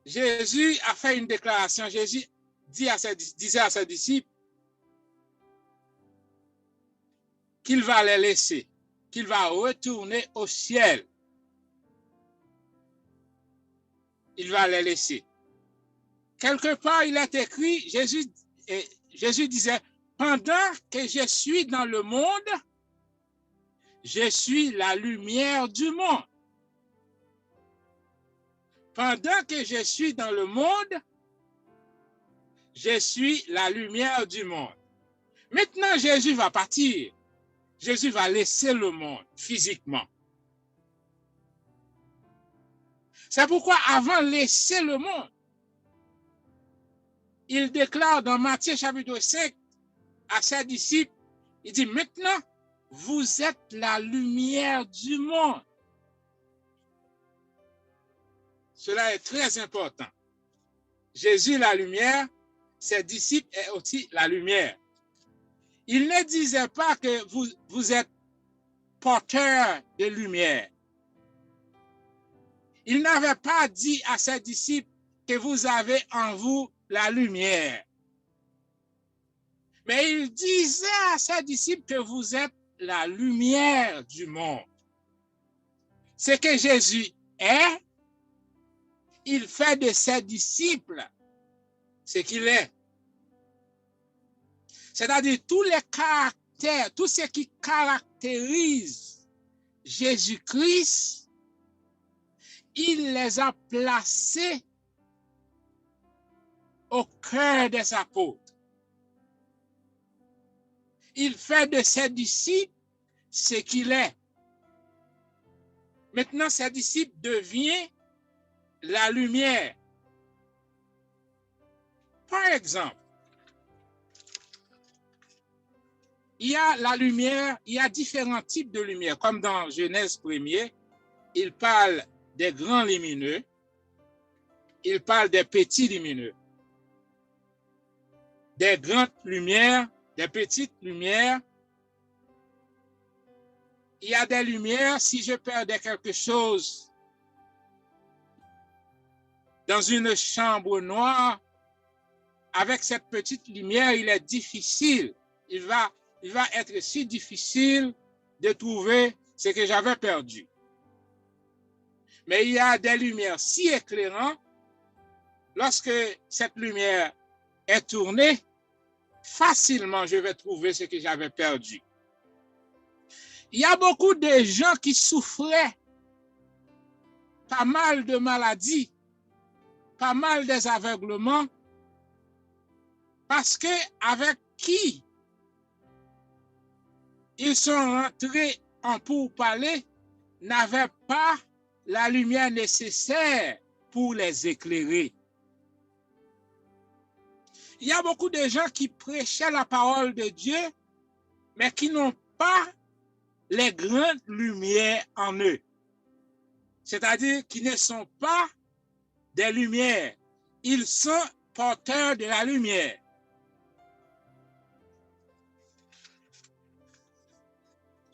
Jésus a fait une déclaration. Jésus disait à ses disciples qu'il va les laisser, qu'il va retourner au ciel. Il va les laisser. Quelque part, il est écrit, Jésus disait, pendant que je suis dans le monde, je suis la lumière du monde. Pendant que je suis dans le monde, je suis la lumière du monde. Maintenant, Jésus va partir. Jésus va laisser le monde physiquement. C'est pourquoi avant de laisser le monde, il déclare dans Matthieu chapitre 5 à ses disciples, il dit, maintenant, vous êtes la lumière du monde. Cela est très important. Jésus, la lumière, ses disciples est aussi la lumière. Il ne disait pas que vous êtes porteur de lumière. Il n'avait pas dit à ses disciples que vous avez en vous la lumière. Mais il disait à ses disciples que vous êtes la lumière du monde. Ce que Jésus est, il fait de ses disciples ce qu'il est. C'est-à-dire tous les caractères, tout ce qui caractérise Jésus-Christ, il les a placés au cœur des apôtres. Il fait de ses disciples ce qu'il est. Maintenant, ses disciples deviennent la lumière. Par exemple, il y a la lumière, il y a différents types de lumière. Comme dans Genèse 1er, il parle des grands lumineux, il parle des petits lumineux. Des grandes lumières, des petites lumières. Il y a des lumières, si je perdais quelque chose dans une chambre noire, avec cette petite lumière, il est difficile. Il va être si difficile de trouver ce que j'avais perdu. Mais il y a des lumières si éclairantes, lorsque cette lumière est tournée, facilement je vais trouver ce que j'avais perdu. Il y a beaucoup de gens qui souffraient pas mal de maladies, pas mal des aveuglements, parce que avec qui ils sont rentrés en pourparlers n'avaient pas la lumière nécessaire pour les éclairer. Il y a beaucoup de gens qui prêchaient la parole de Dieu, mais qui n'ont pas les grandes lumières en eux. C'est-à-dire qu'ils ne sont pas des lumières. Ils sont porteurs de la lumière.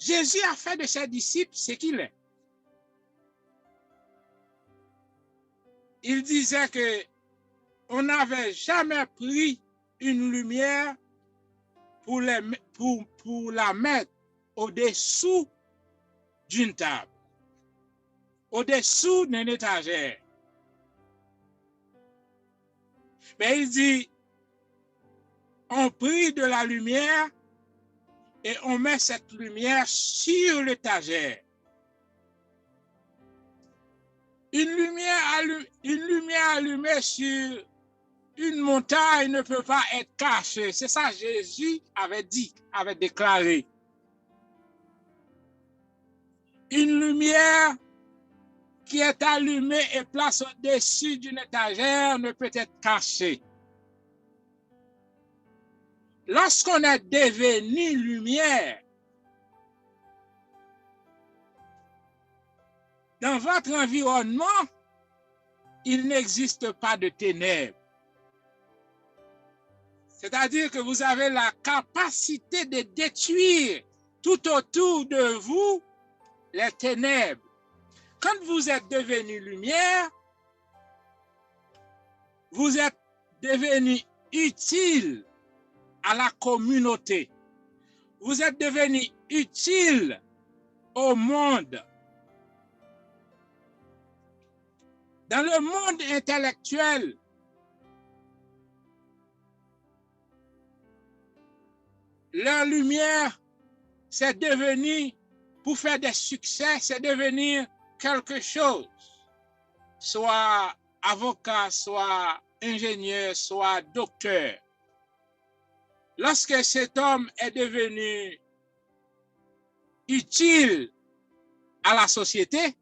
Jésus a fait de ses disciples ce qu'il est. Il disait que on n'avait jamais pris une lumière pour la mettre au-dessous d'une table, au-dessous d'une étagère. Mais il dit, on prit de la lumière et on met cette lumière sur l'étagère. Une lumière allumée sur une montagne ne peut pas être cachée. C'est ça Jésus avait dit, avait déclaré. Une lumière qui est allumée et placée au-dessus d'une étagère ne peut être cachée. Lorsqu'on est devenu lumière, dans votre environnement, il n'existe pas de ténèbres. C'est-à-dire que vous avez la capacité de détruire tout autour de vous les ténèbres. Quand vous êtes devenu lumière, vous êtes devenu utile à la communauté. Vous êtes devenu utile au monde. Dans le monde intellectuel, leur lumière, c'est devenu, pour faire des succès, c'est devenir quelque chose. Soit avocat, soit ingénieur, soit docteur. Lorsque cet homme est devenu utile à la société,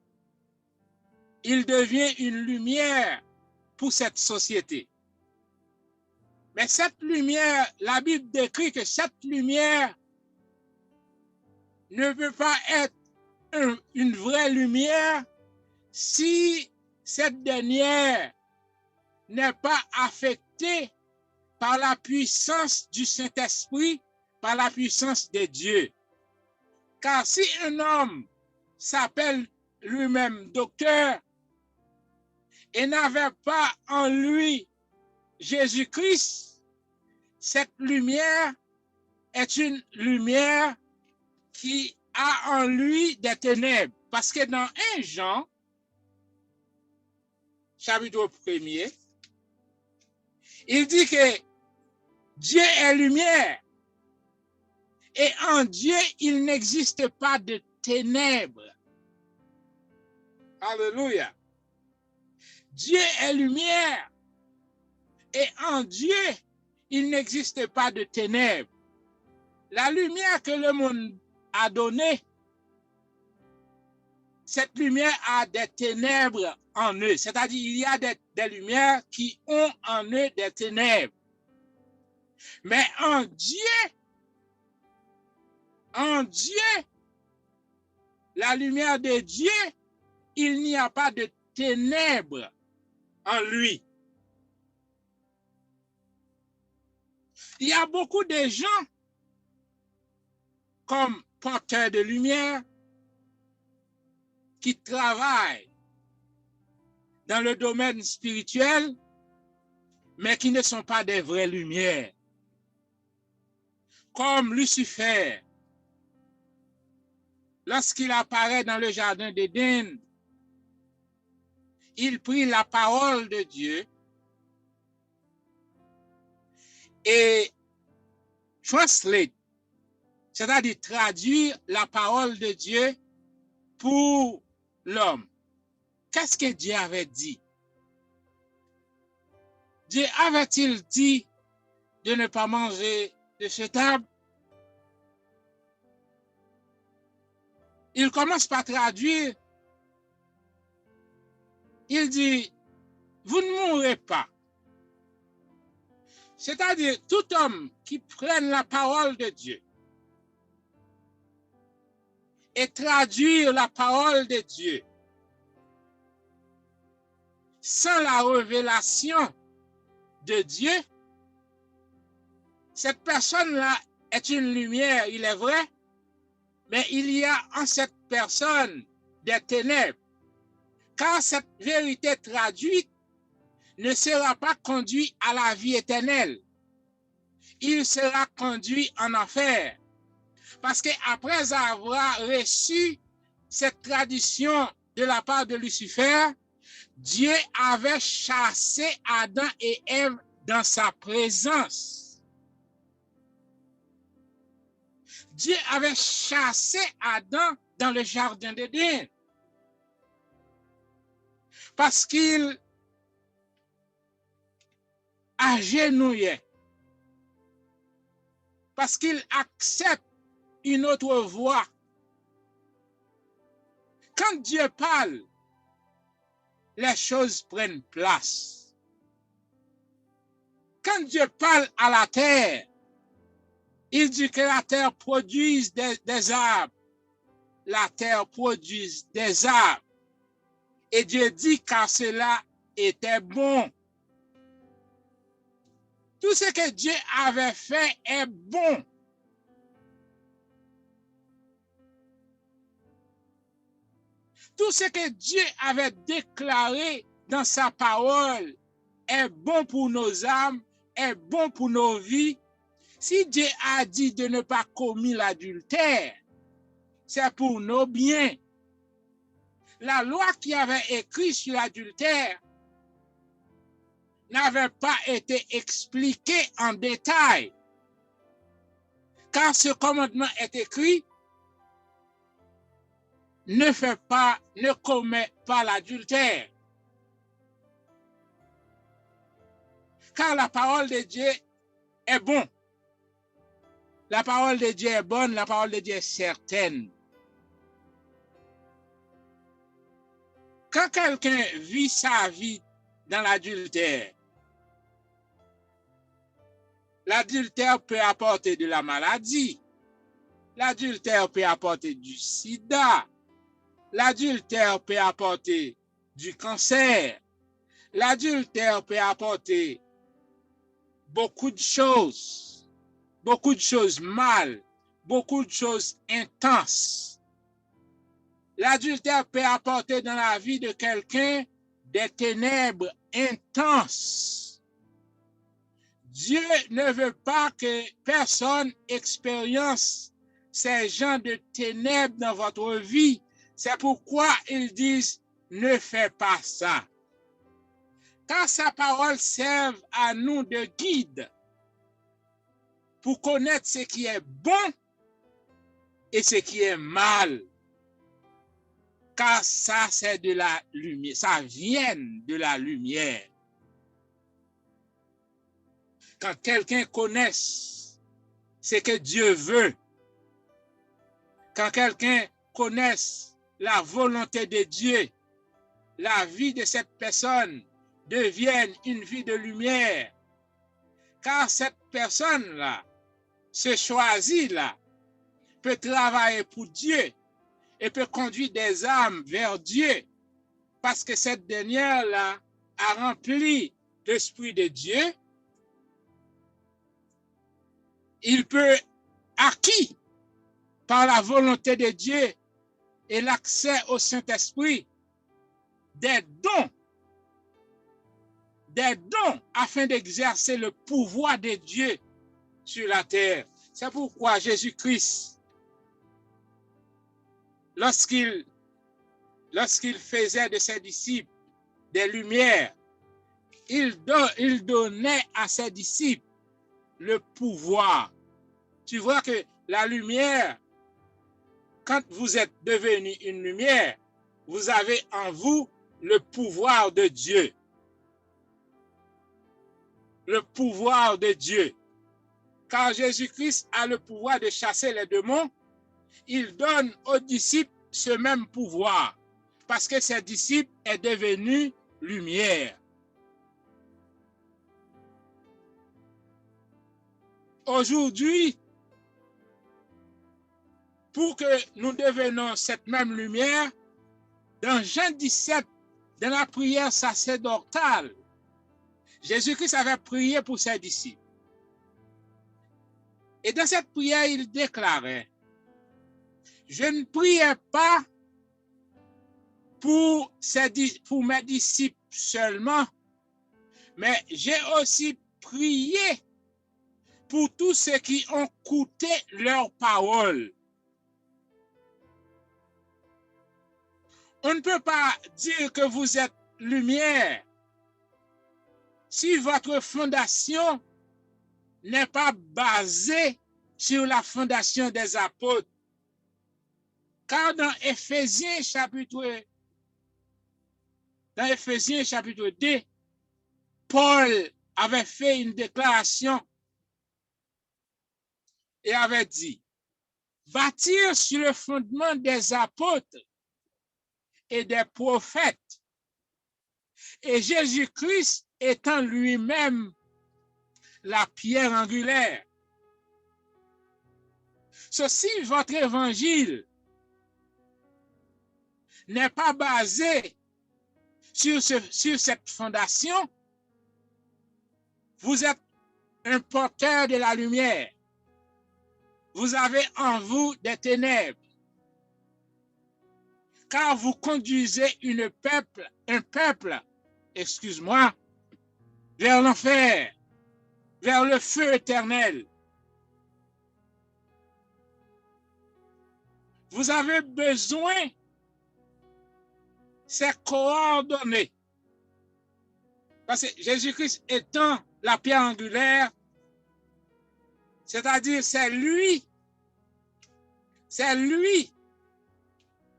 il devient une lumière pour cette société. Mais cette lumière, la Bible décrit que cette lumière ne peut pas être une vraie lumière si cette dernière n'est pas affectée par la puissance du Saint-Esprit, par la puissance de Dieu. Car si un homme s'appelle lui-même docteur et n'avait pas en lui Jésus-Christ, cette lumière est une lumière qui a en lui des ténèbres. Parce que dans 1 Jean, chapitre 1er, il dit que Dieu est lumière et en Dieu, il n'existe pas de ténèbres. Alléluia. Dieu est lumière et en Dieu, il n'existe pas de ténèbres. La lumière que le monde a donnée, cette lumière a des ténèbres en eux. C'est-à-dire, il y a des lumières qui ont en eux des ténèbres. Mais en Dieu, la lumière de Dieu, il n'y a pas de ténèbres en lui. Il y a beaucoup de gens comme porteurs de lumière qui travaillent dans le domaine spirituel, mais qui ne sont pas des vraies lumières. Comme Lucifer, lorsqu'il apparaît dans le jardin d'Éden, il prit la parole de Dieu et translate, c'est-à-dire traduire la parole de Dieu pour l'homme. Qu'est-ce que Dieu avait dit? Dieu avait-il dit de ne pas manger de cet arbre? Il commence par traduire. Il dit, vous ne mourrez pas. C'est-à-dire, tout homme qui prenne la parole de Dieu et traduire la parole de Dieu sans la révélation de Dieu, cette personne-là est une lumière, il est vrai, Mais il y a en cette personne des ténèbres, car cette vérité traduite ne sera pas conduit à la vie éternelle. Il sera conduit en enfer. Parce qu'après avoir reçu cette tradition de la part de Lucifer, Dieu avait chassé Adam et Ève dans sa présence. Dieu avait chassé Adam dans le jardin d'Éden. Parce qu'il agenouillait. Parce qu'il accepte une autre voie. Quand Dieu parle, les choses prennent place. Quand Dieu parle à la terre, il dit que la terre produise des arbres. La terre produise des arbres. Et Dieu dit car cela était bon. Tout ce que Dieu avait fait est bon. Tout ce que Dieu avait déclaré dans sa parole est bon pour nos âmes, est bon pour nos vies. Si Dieu a dit de ne pas commettre l'adultère, c'est pour nos biens. La loi qui avait écrit sur l'adultère n'avait pas été expliquée en détail. Car ce commandement est écrit, ne commets pas l'adultère. Car la parole de Dieu est bonne. La parole de Dieu est bonne, la parole de Dieu est certaine. Quand quelqu'un vit sa vie dans l'adultère, l'adultère peut apporter de la maladie, l'adultère peut apporter du sida, l'adultère peut apporter du cancer, l'adultère peut apporter beaucoup de choses mal, beaucoup de choses intenses. L'adultère peut apporter dans la vie de quelqu'un des ténèbres intenses. Dieu ne veut pas que personne expérience ces genres de ténèbres dans votre vie. C'est pourquoi ils disent, ne fais pas ça. Car sa parole sert à nous de guide pour connaître ce qui est bon et ce qui est mal. Car ça, c'est de la lumière, ça vient de la lumière. Quand quelqu'un connaît ce que Dieu veut, quand quelqu'un connaît la volonté de Dieu, la vie de cette personne devient une vie de lumière. Car cette personne-là, ce choisi-là, peut travailler pour Dieu et peut conduire des âmes vers Dieu parce que cette dernière-là a rempli l'Esprit de Dieu. Il peut, acquis par la volonté de Dieu et l'accès au Saint-Esprit, des dons afin d'exercer le pouvoir de Dieu sur la terre. C'est pourquoi Jésus-Christ, lorsqu'il faisait de ses disciples des lumières, il donnait à ses disciples le pouvoir. Tu vois que la lumière, quand vous êtes devenu une lumière, vous avez en vous le pouvoir de Dieu. Le pouvoir de Dieu. Car Jésus-Christ a le pouvoir de chasser les démons, il donne aux disciples ce même pouvoir parce que ses disciples est devenu lumière. Aujourd'hui, pour que nous devenions cette même lumière, dans Jean 17, dans la prière sacerdotale, Jésus-Christ avait prié pour ses disciples. Et dans cette prière, il déclarait, je ne priais pas pour mes disciples seulement, mais j'ai aussi prié pour tous ceux qui ont écouté leurs paroles. On ne peut pas dire que vous êtes lumière si votre fondation n'est pas basée sur la fondation des apôtres. Car dans Éphésiens chapitre 2, Paul avait fait une déclaration et avait dit, bâtir sur le fondement des apôtres et des prophètes, et Jésus-Christ étant lui-même la pierre angulaire. Si votre évangile n'est pas basé sur cette fondation, vous êtes un porteur de la lumière. Vous avez en vous des ténèbres. Car vous conduisez un peuple, vers l'enfer, vers le feu éternel. Vous avez besoin de ces coordonnées. Parce que Jésus-Christ étant la pierre angulaire, c'est-à-dire c'est lui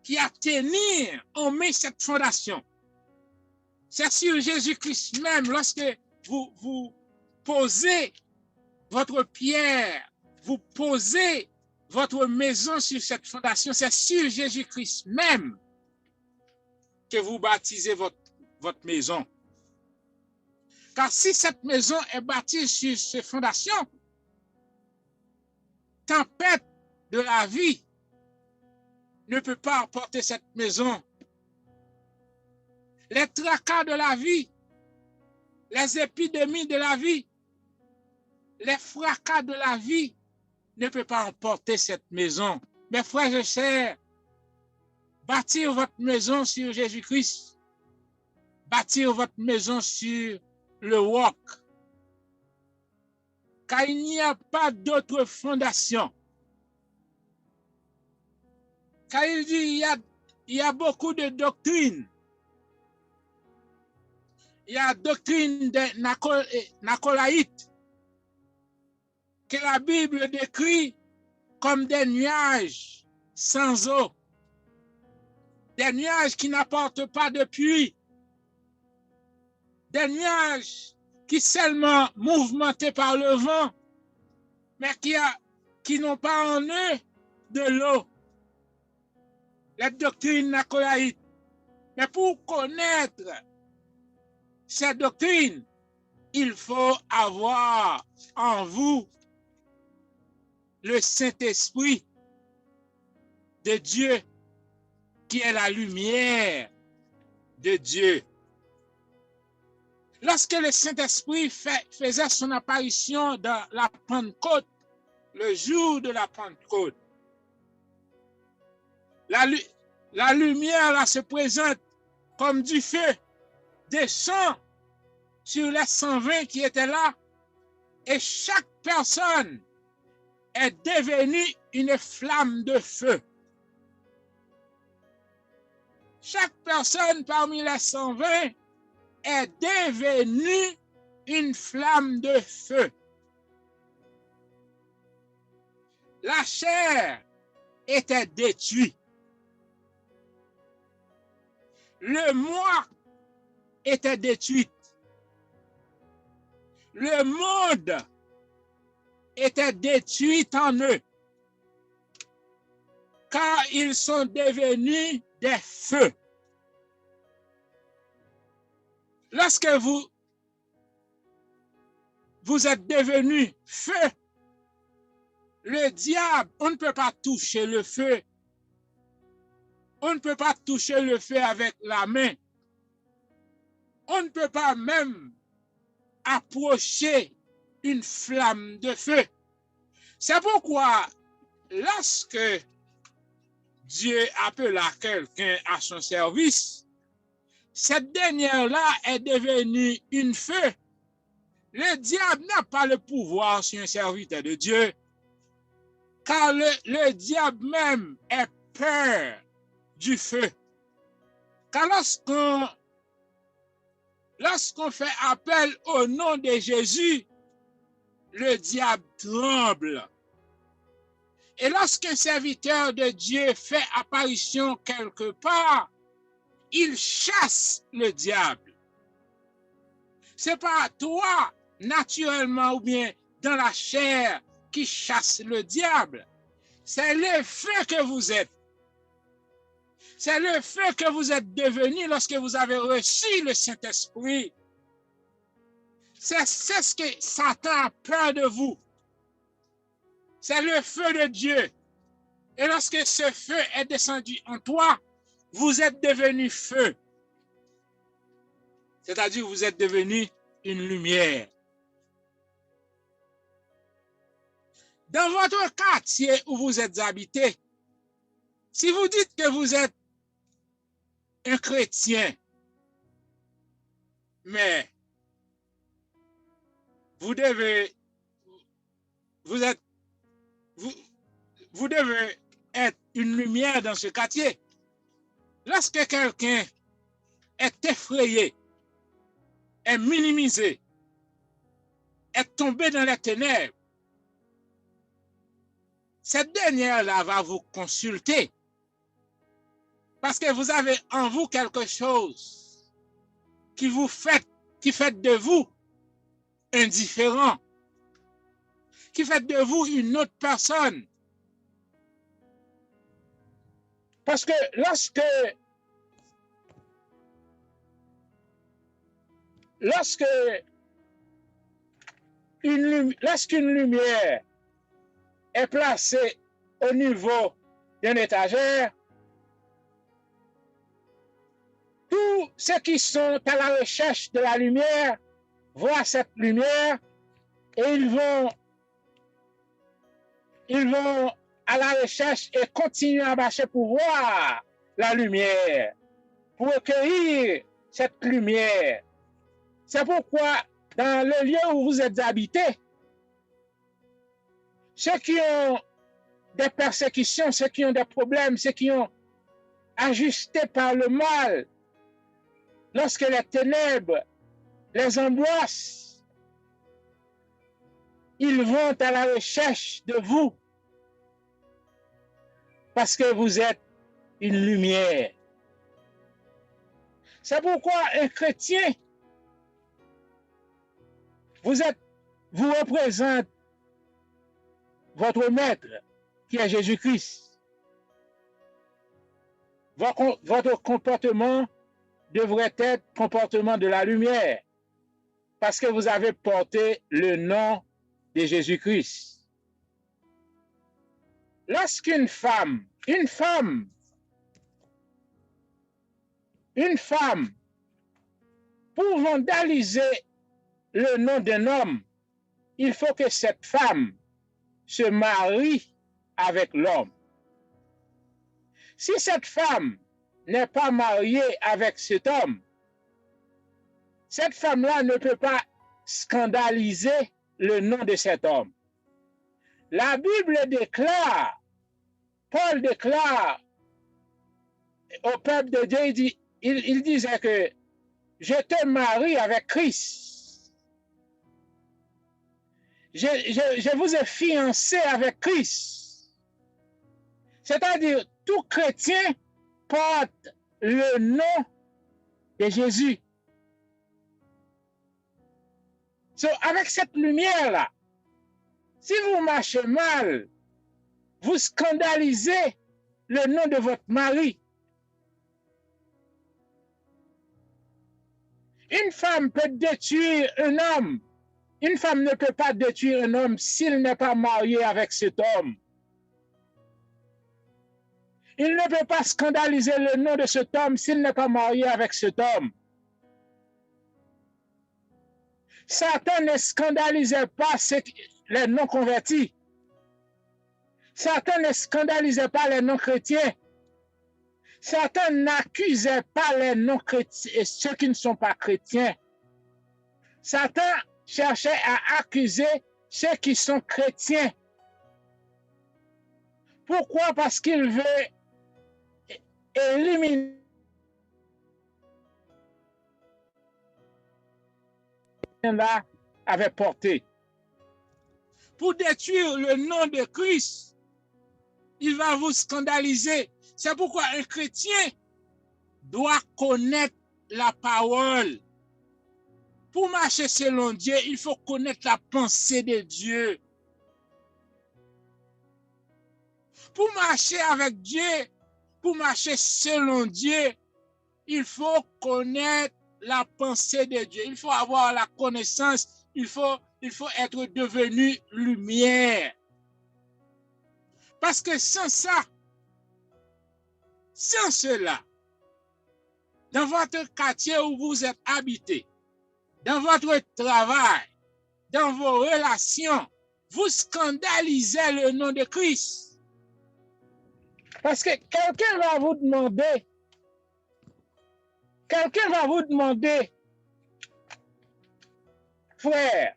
qui a tenu en main cette fondation. C'est sur Jésus-Christ même, lorsque vous posez votre pierre, vous posez votre maison sur cette fondation, c'est sur Jésus-Christ même que vous baptisez votre maison. Car si cette maison est bâtie sur ces fondations, tempête de la vie ne peut pas emporter cette maison. Les tracas de la vie, les épidémies de la vie, les fracas de la vie ne peuvent pas emporter cette maison. Mes frères et sœurs, bâtir votre maison sur Jésus-Christ, bâtir votre maison sur le roc, car il n'y a pas d'autre fondation. Car il dit, il y a beaucoup de doctrines. Il y a la doctrine des Nicolaïtes que la Bible décrit comme des nuages sans eau, des nuages qui n'apportent pas de pluie, des nuages qui seulement mouvementés par le vent, mais qui n'ont pas en eux de l'eau. Les doctrines nicolaïtes. Mais pour connaître ces doctrines, il faut avoir en vous le Saint-Esprit de Dieu, qui est la lumière de Dieu. Lorsque le Saint-Esprit faisait son apparition dans la Pentecôte, le jour de la Pentecôte, la lumière là se présente comme du feu, descend sur les 120 qui étaient là, et chaque personne est devenue une flamme de feu. Chaque personne parmi les 120 est devenue une flamme de feu. La chair était détruite. Le moi était détruit. Le monde était détruit en eux, car ils sont devenus des feux. Lorsque vous êtes devenu feu, le diable, on ne peut pas toucher le feu. On ne peut pas toucher le feu avec la main. On ne peut pas même approcher une flamme de feu. C'est pourquoi, lorsque Dieu appela quelqu'un à son service, cette dernière-là est devenue une feu. Le diable n'a pas le pouvoir sur un serviteur de Dieu, car le diable même est peur du feu. Car lorsqu'on fait appel au nom de Jésus, le diable tremble. Et lorsqu'un serviteur de Dieu fait apparition quelque part, il chasse le diable. C'est pas toi, naturellement ou bien dans la chair, qui chasse le diable. C'est le feu que vous êtes. C'est le feu que vous êtes devenu lorsque vous avez reçu le Saint-Esprit. C'est ce que Satan a peur de vous. C'est le feu de Dieu. Et lorsque ce feu est descendu en toi, vous êtes devenu feu. C'est-à-dire que vous êtes devenu une lumière. Dans votre quartier où vous êtes habité, si vous dites que vous êtes un chrétien, mais vous devez être une lumière dans ce quartier. Lorsque quelqu'un est effrayé, est minimisé, est tombé dans les ténèbres, cette dernière-là va vous consulter parce que vous avez en vous quelque chose qui fait de vous indifférent, qui fait de vous une autre personne. Parce que lorsqu'une lumière est placée au niveau d'une étagère, tous ceux qui sont à la recherche de la lumière voient cette lumière et ils vont à la recherche et continuer à marcher pour voir la lumière, pour accueillir cette lumière. C'est pourquoi dans le lieu où vous êtes habités, ceux qui ont des persécutions, ceux qui ont des problèmes, ceux qui ont ajusté par le mal, lorsque les ténèbres les embrassent, ils vont à la recherche de vous parce que vous êtes une lumière. C'est pourquoi un chrétien vous représente votre maître qui est Jésus-Christ. Votre comportement devrait être comportement de la lumière parce que vous avez porté le nom de Jésus-Christ. Lorsqu'une femme pour vandaliser le nom d'un homme, il faut que cette femme se marie avec l'homme. Si cette femme n'est pas mariée avec cet homme, cette femme-là ne peut pas scandaliser le nom de cet homme. La Bible déclare, Paul déclare au peuple de Dieu, il disait que je te marie avec Christ. Je vous ai fiancé avec Christ. C'est-à-dire, tout chrétien porte le nom de Jésus. Avec cette lumière-là, si vous marchez mal, vous scandalisez le nom de votre mari. Une femme peut détruire un homme. Une femme ne peut pas détruire un homme s'il n'est pas marié avec cet homme. Il ne peut pas scandaliser le nom de cet homme s'il n'est pas marié avec cet homme. Satan ne scandalisait pas les non-convertis. Satan ne scandalisait pas les non-chrétiens. Satan n'accusait pas les non-chrétiens et ceux qui ne sont pas chrétiens. Satan cherchait à accuser ceux qui sont chrétiens. Pourquoi? Parce qu'il veut éliminer là avait porté. Pour détruire le nom de Christ, il va vous scandaliser. C'est pourquoi un chrétien doit connaître la parole. Pour marcher selon Dieu, il faut connaître la pensée de Dieu. Pour marcher avec Dieu, pour marcher selon Dieu, il faut connaître la pensée de Dieu. Il faut avoir la connaissance. Il faut être devenu lumière. Parce que sans ça, sans cela, dans votre quartier où vous êtes habité, dans votre travail, dans vos relations, vous scandalisez le nom de Christ. Parce que quelqu'un va vous demander, frère,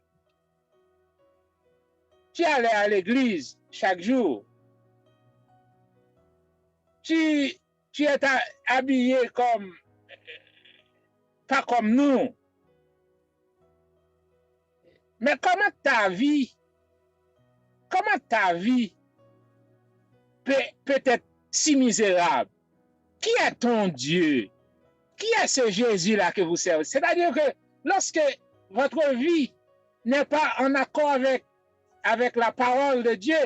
tu allais à l'église chaque jour, tu es habillé pas comme nous. Mais comment ta vie peut être si misérable? Qui est ton Dieu? Qui est ce Jésus-là que vous servez? C'est-à-dire que lorsque votre vie n'est pas en accord avec la parole de Dieu,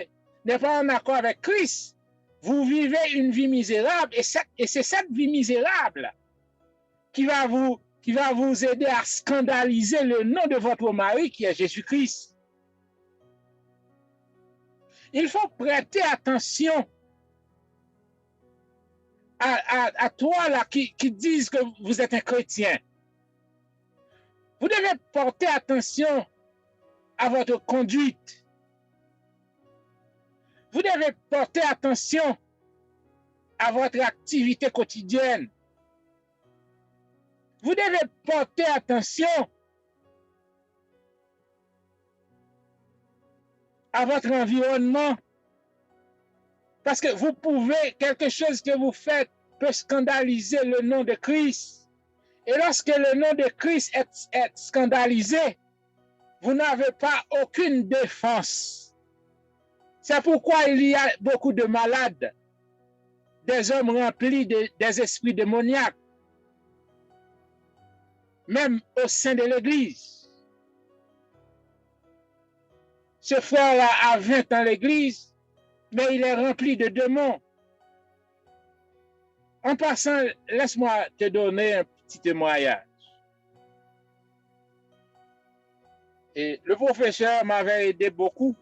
n'est pas en accord avec Christ, vous vivez une vie misérable et c'est cette vie misérable qui va vous aider à scandaliser le nom de votre mari qui est Jésus-Christ. Il faut prêter attention à toi là qui disent que vous êtes un chrétien. Vous devez porter attention à votre conduite. Vous devez porter attention à votre activité quotidienne. Vous devez porter attention à votre environnement. Parce que quelque chose que vous faites peut scandaliser le nom de Christ. Et lorsque le nom de Christ est scandalisé, vous n'avez pas aucune défense. C'est pourquoi il y a beaucoup de malades, des hommes remplis des esprits démoniaques, même au sein de l'Église. Ce frère-là a 20 ans l'Église, mais il est rempli de démons. En passant, laisse-moi te donner un petit témoignage. Et le professeur m'avait aidé beaucoup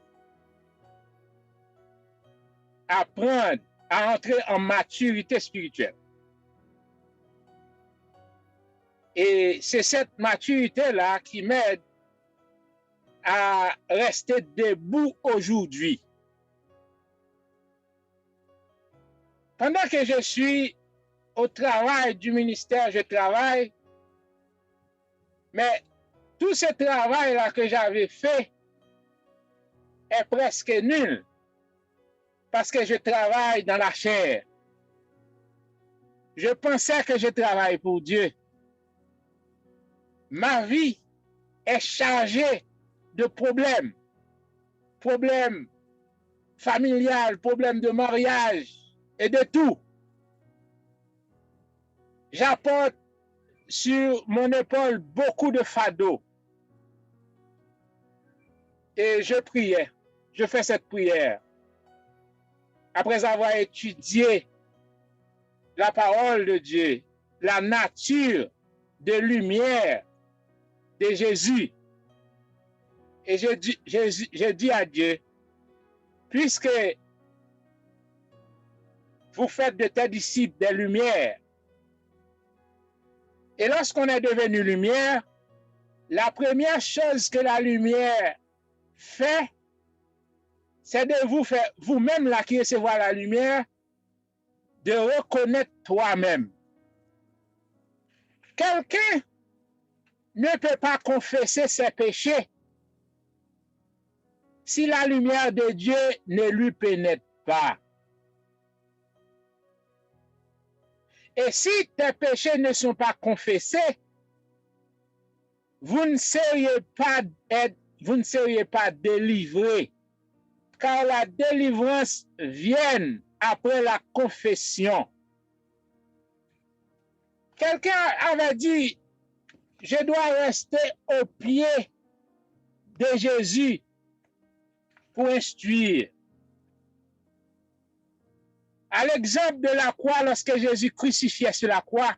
à apprendre, à entrer en maturité spirituelle. Et c'est cette maturité-là qui m'aide à rester debout aujourd'hui. Pendant que je suis au travail du ministère, je travaille, mais tout ce travail-là que j'avais fait est presque nul parce que je travaille dans la chair. Je pensais que je travaille pour Dieu. Ma vie est chargée de problèmes familiales, problèmes de mariage et de tout. J'apporte sur mon épaule beaucoup de fardeaux. Et je priais, je fais cette prière. Après avoir étudié la parole de Dieu, la nature de lumière de Jésus, et je dis à Dieu, puisque vous faites de tes disciples des lumières, et lorsqu'on est devenu lumière, la première chose que la lumière fait, c'est de vous faire, vous-même là qui recevez la lumière, de reconnaître toi-même. Quelqu'un ne peut pas confesser ses péchés si la lumière de Dieu ne lui pénètre pas. Et si tes péchés ne sont pas confessés, vous ne seriez pas délivré, car la délivrance vient après la confession. Quelqu'un avait dit, je dois rester au pied de Jésus pour instruire. À l'exemple de la croix, lorsque Jésus crucifié sur la croix,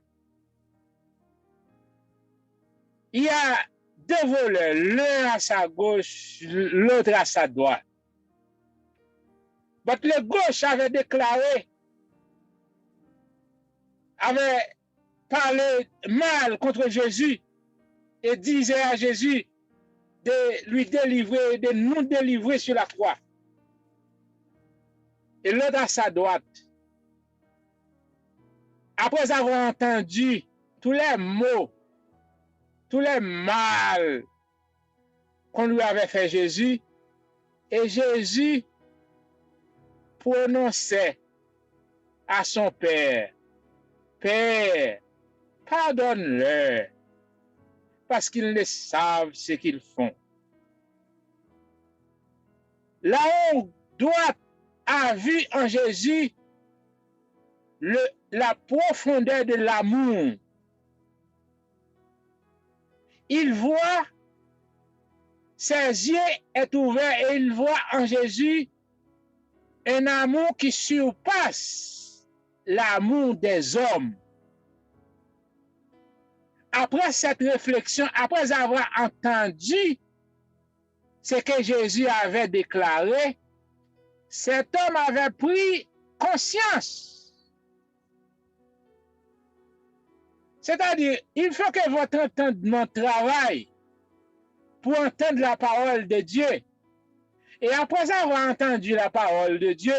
il y a deux voleurs, l'un à sa gauche, l'autre à sa droite. Mais le gauche avait déclaré, avait parlé mal contre Jésus et disait à Jésus de lui délivrer, de nous délivrer sur la croix. Et l'autre à sa droite, après avoir entendu tous les mots, tous les mal qu'on lui avait fait Jésus, et Jésus prononçait à son Père, Père, pardonne-leur, parce qu'ils ne savent ce qu'ils font. La honte droite a vu en Jésus la profondeur de l'amour. Il voit, ses yeux est ouvert et il voit en Jésus un amour qui surpasse l'amour des hommes. Après cette réflexion, après avoir entendu ce que Jésus avait déclaré, cet homme avait pris conscience. C'est-à-dire, il faut que votre entendement travaille pour entendre la parole de Dieu. Et après avoir entendu la parole de Dieu,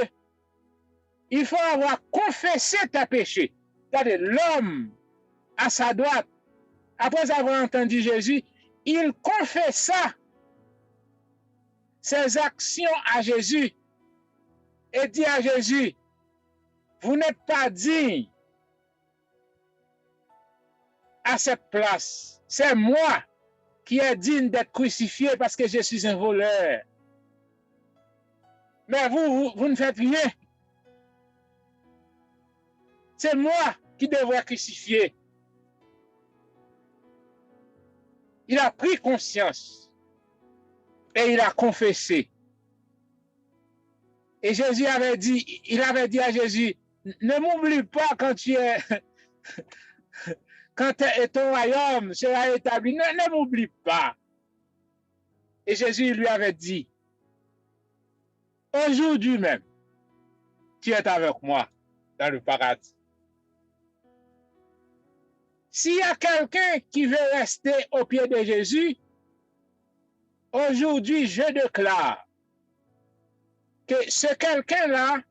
il faut avoir confessé tes péchés. C'est-à-dire, l'homme à sa droite, après avoir entendu Jésus, il confessa ses actions à Jésus et dit à Jésus, vous n'êtes pas digne à cette place. C'est moi qui est digne d'être crucifié parce que je suis un voleur. Mais vous ne faites rien. C'est moi qui devrais crucifier. Il a pris conscience et il a confessé. Et Jésus avait dit, il avait dit à Jésus, ne m'oublie pas quand tu es, quand ton royaume sera établi, ne m'oublie pas. Et Jésus lui avait dit, aujourd'hui même, tu es avec moi dans le paradis. S'il y a quelqu'un qui veut rester au pied de Jésus, aujourd'hui, je déclare que ce quelqu'un-là,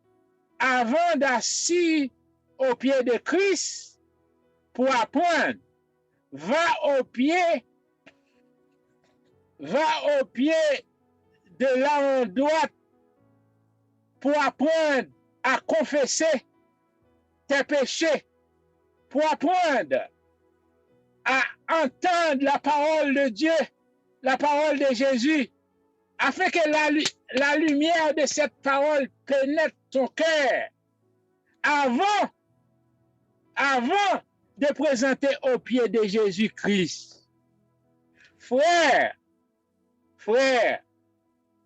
avant d'assis au pied de Christ pour apprendre, va au pied de la droite pour apprendre à confesser tes péchés, pour apprendre à entendre la parole de Dieu, la parole de Jésus, afin que la lumière de cette parole pénètre ton cœur avant de présenter au pied de Jésus-Christ. Frère,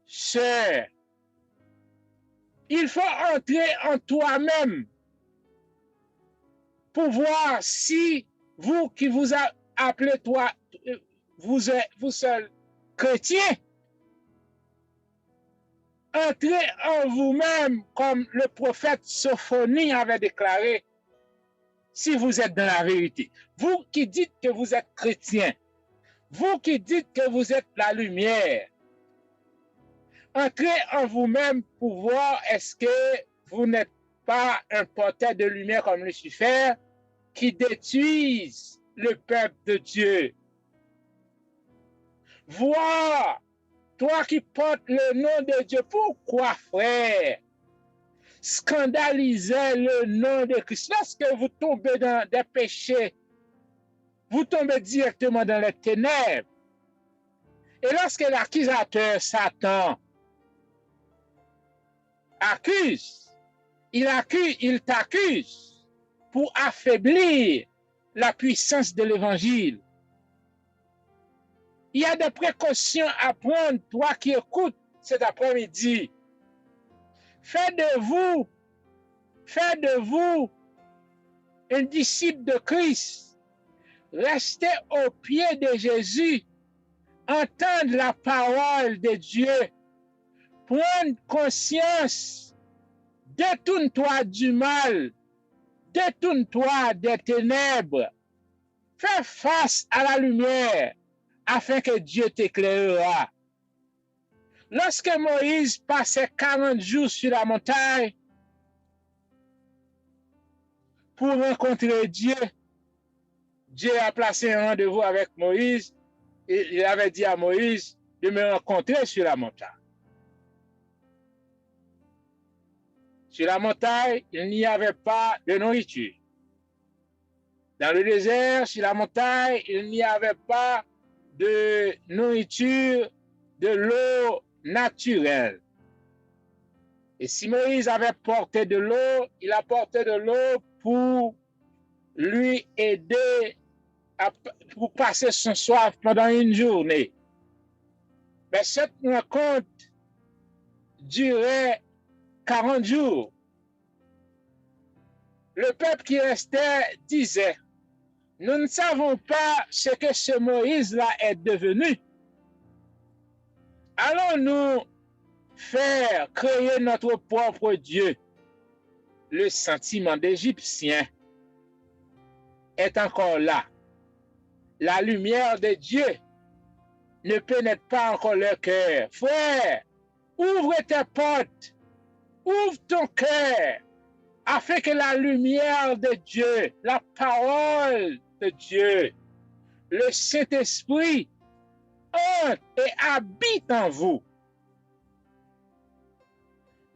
sœur, il faut entrer en toi-même pour voir si vous qui vous appelez vous seul chrétien, entrez en vous-même comme le prophète Sophonie avait déclaré, si vous êtes dans la vérité. Vous qui dites que vous êtes chrétien, vous qui dites que vous êtes la lumière, entrez en vous-même pour voir est-ce que vous n'êtes par un porteur de lumière comme Lucifer qui détruisent le peuple de Dieu. Vois, toi qui portes le nom de Dieu, pourquoi, frère, scandaliser le nom de Christ? Lorsque vous tombez dans des péchés, vous tombez directement dans les ténèbres. Et lorsque l'accusateur Satan il t'accuse pour affaiblir la puissance de l'évangile. Il y a des précautions à prendre, toi qui écoutes cet après-midi. Faites de vous un disciple de Christ. Restez au pied de Jésus. Entendre la parole de Dieu. Prendre conscience. Détourne-toi du mal. Détourne-toi des ténèbres. Fais face à la lumière afin que Dieu t'éclairera. Lorsque Moïse passait 40 jours sur la montagne pour rencontrer Dieu, Dieu a placé un rendez-vous avec Moïse et il avait dit à Moïse de me rencontrer sur la montagne. Sur la montagne, il n'y avait pas de nourriture. Dans le désert, sur la montagne, il n'y avait pas de nourriture, de l'eau naturelle. Et si Moïse avait porté de l'eau, il a porté de l'eau pour lui aider pour passer son soif pendant une journée. Mais cette rencontre durait 40 jours. Le peuple qui restait disait, nous ne savons pas ce que ce Moïse-là est devenu. Allons-nous faire créer notre propre Dieu? Le sentiment d'Égyptien est encore là. La lumière de Dieu ne pénètre pas encore leur cœur. Frère, ouvre tes portes, ouvre ton cœur, afin que la lumière de Dieu, la parole de Dieu, le Saint-Esprit entre et habite en vous.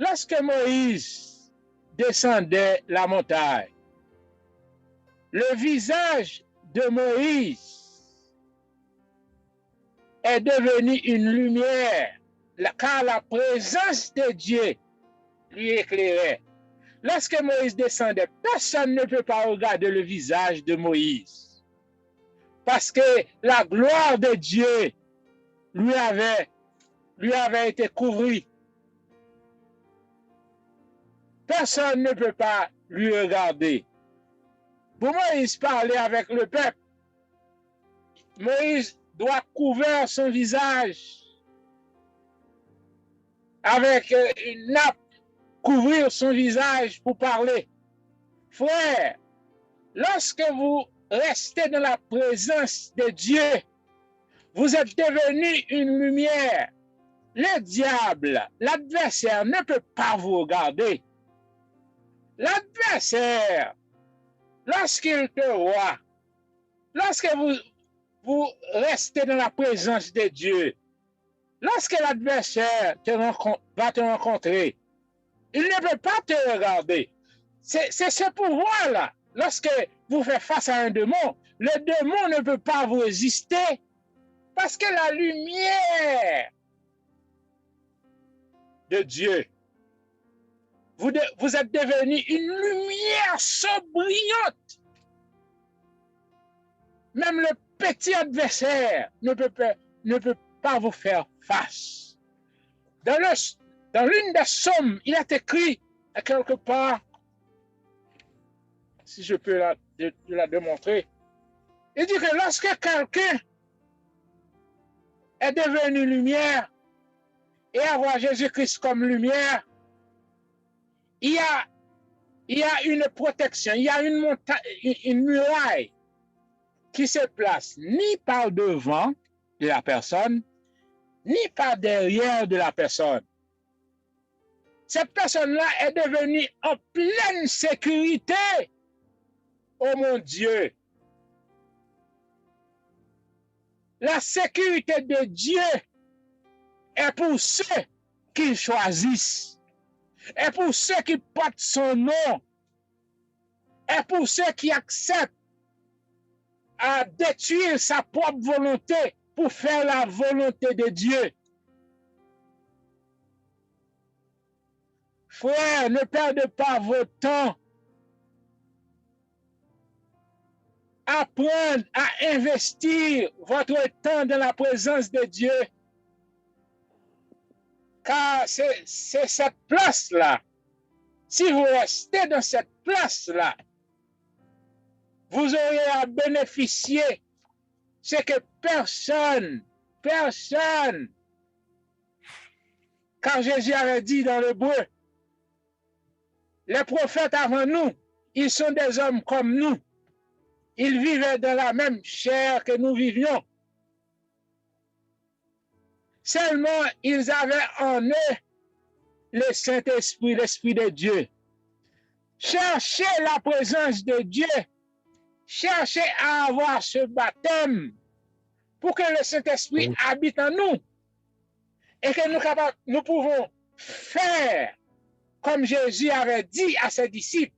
Lorsque Moïse descendait la montagne, le visage de Moïse est devenu une lumière, car la présence de Dieu lui éclairait. Lorsque Moïse descendait, personne ne peut pas regarder le visage de Moïse. Parce que la gloire de Dieu lui avait été couvrie. Personne ne peut pas lui regarder. Pour Moïse parler avec le peuple, Moïse doit couvrir son visage avec une nappe, couvrir son visage pour parler. Frère, lorsque vous restez dans la présence de Dieu, vous êtes devenu une lumière. Le diable, l'adversaire ne peut pas vous regarder. L'adversaire, lorsqu'il te voit, lorsque vous restez dans la présence de Dieu, lorsque l'adversaire va te rencontrer, il ne peut pas te regarder. C'est ce pouvoir-là. Lorsque vous faites face à un démon, le démon ne peut pas vous résister parce que la lumière de Dieu, vous êtes devenu une lumière sobriante. Même le petit adversaire ne peut pas vous faire face. Dans l'une des psaumes, il est écrit à quelque part, si je peux la démontrer, il dit que lorsque quelqu'un est devenu lumière et avoir Jésus-Christ comme lumière, il y a une protection, il y a une muraille qui se place ni par devant de la personne, ni par derrière de la personne. cette personne-là est devenue en pleine sécurité. Oh mon Dieu! La sécurité de Dieu est pour ceux qu'il choisissent, est pour ceux qui portent son nom, est pour ceux qui acceptent à détruire sa propre volonté pour faire la volonté de Dieu. Frère, ne perdez pas votre temps. Apprendre à investir votre temps dans la présence de Dieu. Car c'est cette place-là. Si vous restez dans cette place-là, vous aurez à bénéficier ce que personne, car Jésus avait dit dans l'Hébreu, les prophètes avant nous, ils sont des hommes comme nous. Ils vivaient dans la même chair que nous vivions. Seulement, ils avaient en eux le Saint-Esprit, l'Esprit de Dieu. Cherchez la présence de Dieu. Cherchez à avoir ce baptême pour que le Saint-Esprit habite en nous et que nous pouvons faire comme Jésus avait dit à ses disciples.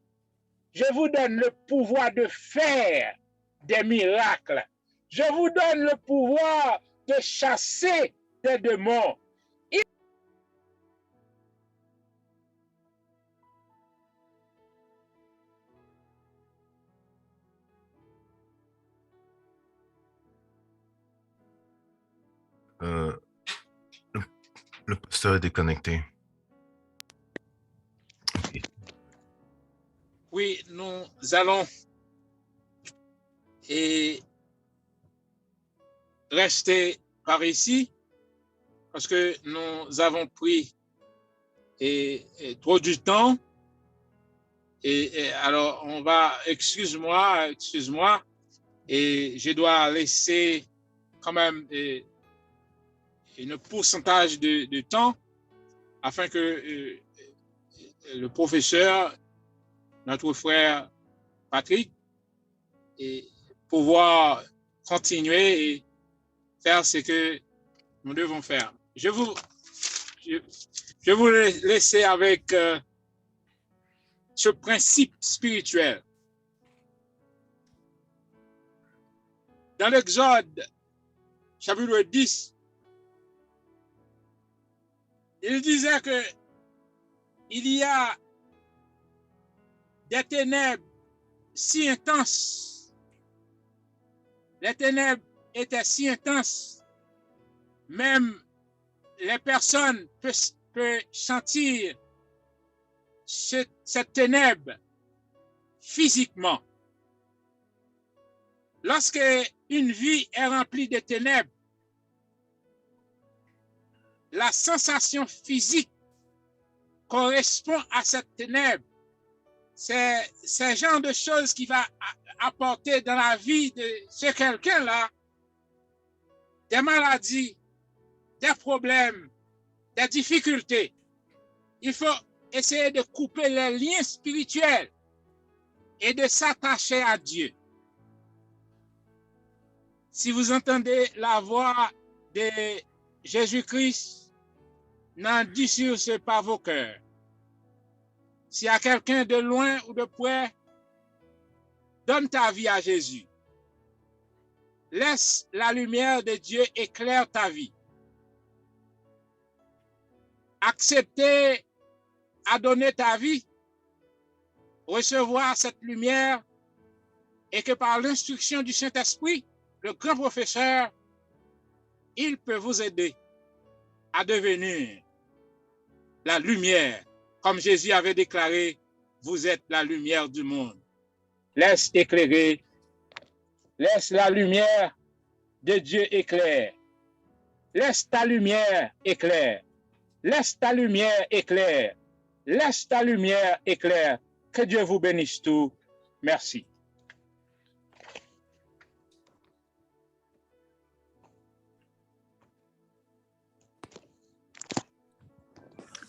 Je vous donne le pouvoir de faire des miracles. Je vous donne le pouvoir de chasser des démons. Le pasteur est déconnecté. Okay. Oui, nous allons rester par ici parce que nous avons pris trop du temps. Et alors, on va, excuse-moi, et je dois laisser quand même un pourcentage de temps afin que le professeur, notre frère Patrick, et pouvoir continuer et faire ce que nous devons faire. Je vous laisser avec ce principe spirituel. Dans l'Exode, chapitre 10, il disait que il y a des ténèbres si intenses. Les ténèbres étaient si intenses, même les personnes peuvent sentir cette ténèbre physiquement. Lorsque une vie est remplie de ténèbres, la sensation physique correspond à cette ténèbre. C'est ce genre de choses qui va apporter dans la vie de ce quelqu'un-là des maladies, des problèmes, des difficultés. Il faut essayer de couper les liens spirituels et de s'attacher à Dieu. Si vous entendez la voix de Jésus-Christ, n'en dissursez pas vos cœurs. S'il y a quelqu'un de loin ou de près, donne ta vie à Jésus. Laisse la lumière de Dieu éclairer ta vie. Acceptez à donner ta vie, recevoir cette lumière et que par l'instruction du Saint-Esprit, le grand professeur, il peut vous aider à devenir la lumière. Comme Jésus avait déclaré, vous êtes la lumière du monde. Laisse éclairer, laisse la lumière de Dieu éclairer. Laisse ta lumière éclairer. Laisse ta lumière éclairer. Laisse ta lumière éclairer. Que Dieu vous bénisse tous. Merci.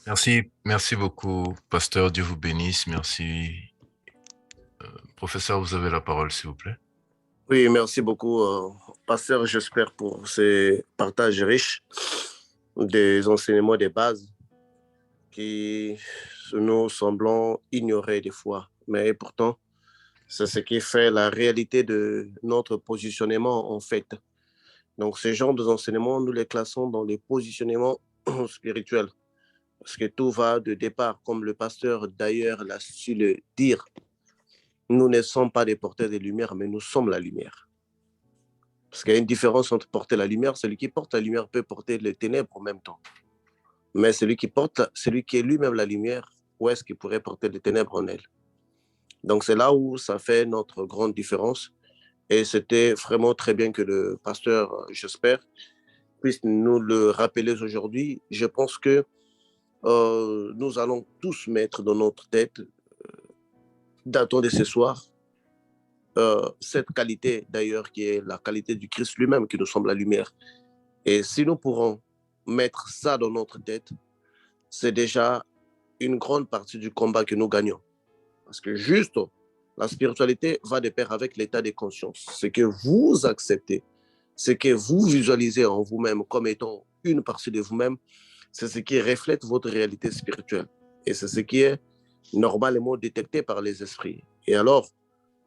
Merci beaucoup, pasteur. Dieu vous bénisse. Merci. Professeur, vous avez la parole, s'il vous plaît. Oui, merci beaucoup, pasteur, j'espère, pour ces partages riches des enseignements des bases qui nous semblons ignorer des fois. Mais pourtant, c'est ce qui fait la réalité de notre positionnement, en fait. Donc, ces genres d'enseignements, nous les classons dans les positionnements spirituels. Parce que tout va de départ, comme le pasteur d'ailleurs l'a su le dire. Nous ne sommes pas des porteurs de lumière, mais nous sommes la lumière. Parce qu'il y a une différence entre porter la lumière. Celui qui porte la lumière peut porter les ténèbres en même temps. Mais celui qui est lui-même la lumière, où est-ce qu'il pourrait porter les ténèbres en elle? Donc c'est là où ça fait notre grande différence. Et c'était vraiment très bien que le pasteur, j'espère, puisse nous le rappeler aujourd'hui. Je pense que nous allons tous mettre dans notre tête, datant de ce soir, cette qualité d'ailleurs qui est la qualité du Christ lui-même qui nous semble la lumière. Et si nous pourrons mettre ça dans notre tête, c'est déjà une grande partie du combat que nous gagnons. Parce que juste, la spiritualité va de pair avec l'état de conscience. Ce que vous acceptez, ce que vous visualisez en vous-même comme étant une partie de vous-même, c'est ce qui reflète votre réalité spirituelle. Et c'est ce qui est normalement détecté par les esprits. Et alors,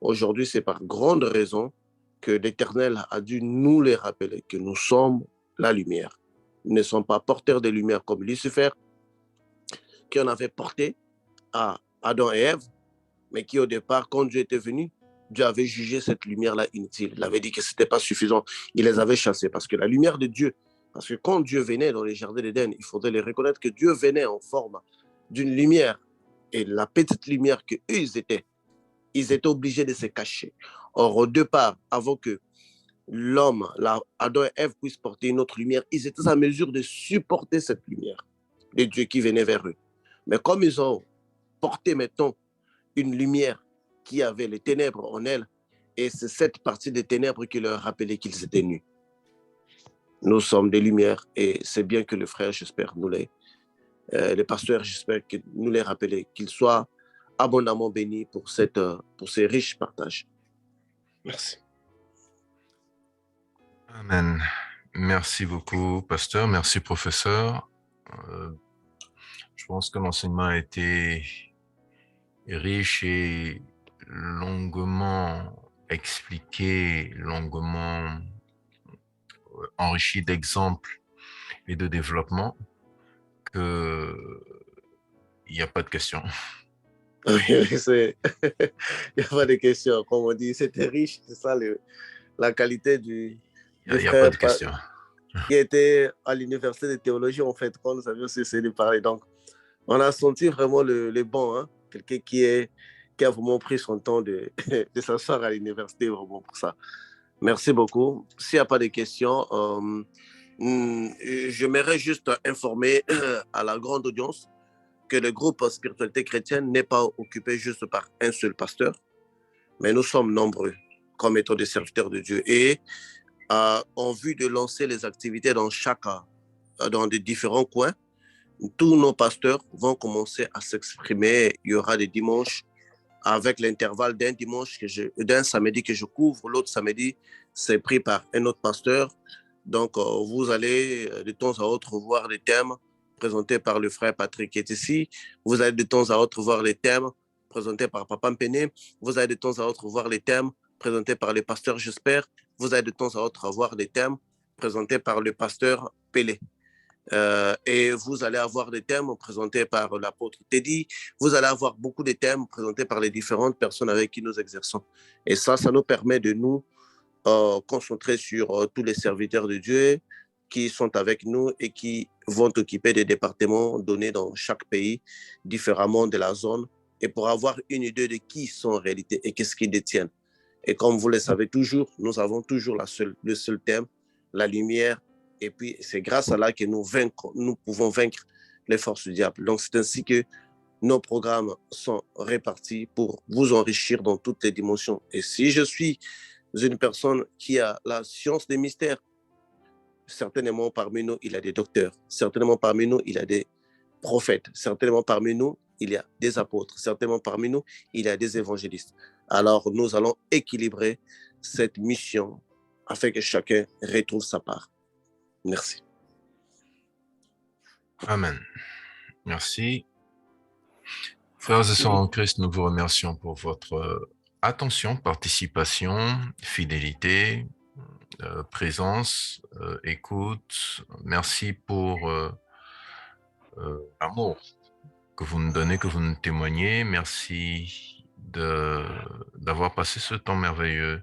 aujourd'hui, c'est par grande raison que l'Éternel a dû nous les rappeler, que nous sommes la lumière. Nous ne sommes pas porteurs de lumière comme Lucifer, qui en avait porté à Adam et Ève, mais qui au départ, quand Dieu était venu, Dieu avait jugé cette lumière-là inutile. Il avait dit que ce n'était pas suffisant. Il les avait chassés parce que la lumière de Dieu, parce que quand Dieu venait dans les jardins d'Éden, il faudrait les reconnaître que Dieu venait en forme d'une lumière. Et la petite lumière qu'eux, ils étaient obligés de se cacher. Or, au départ, avant que l'homme, Adam et Ève puissent porter une autre lumière, ils étaient en mesure de supporter cette lumière de Dieu qui venait vers eux. Mais comme ils ont porté maintenant une lumière qui avait les ténèbres en elle, et c'est cette partie des ténèbres qui leur rappelait qu'ils étaient nus. Nous sommes des lumières, et c'est bien que le frère, j'espère, les pasteurs, j'espère que nous les rappeler, qu'ils soient abondamment bénis pour ces riches partages. Merci. Amen. Merci beaucoup, pasteur. Merci, professeur. Je pense que l'enseignement a été riche et longuement expliqué, longuement enrichi d'exemples et de développement que il n'y a pas de questions. Oui, il n'y a pas de questions. Comme on dit, c'était riche. C'est ça la qualité du Il n'y a frère pas de questions. qui était à l'université de théologie, en fait, quand nous avions cessé de parler. Donc, on a senti vraiment le bon, hein? Quelqu'un qui a vraiment pris son temps de s'asseoir à l'université vraiment pour ça. Merci beaucoup. S'il n'y a pas de questions, j'aimerais juste informer à la grande audience que le groupe Spiritualité chrétienne n'est pas occupé juste par un seul pasteur, mais nous sommes nombreux comme étant des serviteurs de Dieu. Et en vue de lancer les activités dans des différents coins, tous nos pasteurs vont commencer à s'exprimer. Il y aura des dimanches avec l'intervalle d'un samedi que je couvre, l'autre samedi, c'est pris par un autre pasteur. Donc, vous allez de temps à autre voir des thèmes présentés par le frère Patrick qui est ici. Vous allez de temps à autre voir les thèmes présentés par Papa Mpene. Vous allez de temps à autre voir les thèmes présentés par le pasteur J'espère. Vous allez de temps à autre voir des thèmes présentés par le pasteur Pelé. Et vous allez avoir des thèmes présentés par l'apôtre Teddy. Vous allez avoir beaucoup de thèmes présentés par les différentes personnes avec qui nous exerçons. Et ça nous permet de nous concentrer sur tous les serviteurs de Dieu qui sont avec nous et qui vont occuper des départements donnés dans chaque pays, différemment de la zone, et pour avoir une idée de qui ils sont en réalité et qu'est-ce qu'ils détiennent. Et comme vous le savez toujours, nous avons toujours le seul thème, la lumière. Et puis, c'est grâce à là que nous pouvons vaincre les forces du diable. Donc, c'est ainsi que nos programmes sont répartis pour vous enrichir dans toutes les dimensions. Et si je suis une personne qui a la science des mystères, certainement parmi nous, il y a des docteurs. Certainement parmi nous, il y a des prophètes. Certainement parmi nous, il y a des apôtres. Certainement parmi nous, il y a des évangélistes. Alors, nous allons équilibrer cette mission afin que chacun retrouve sa part. Merci. Amen. Merci. Frères et sœurs en Christ, nous vous remercions pour votre attention, participation, fidélité, présence, écoute. Merci pour l'amour que vous nous donnez, que vous nous témoignez. Merci d'avoir passé ce temps merveilleux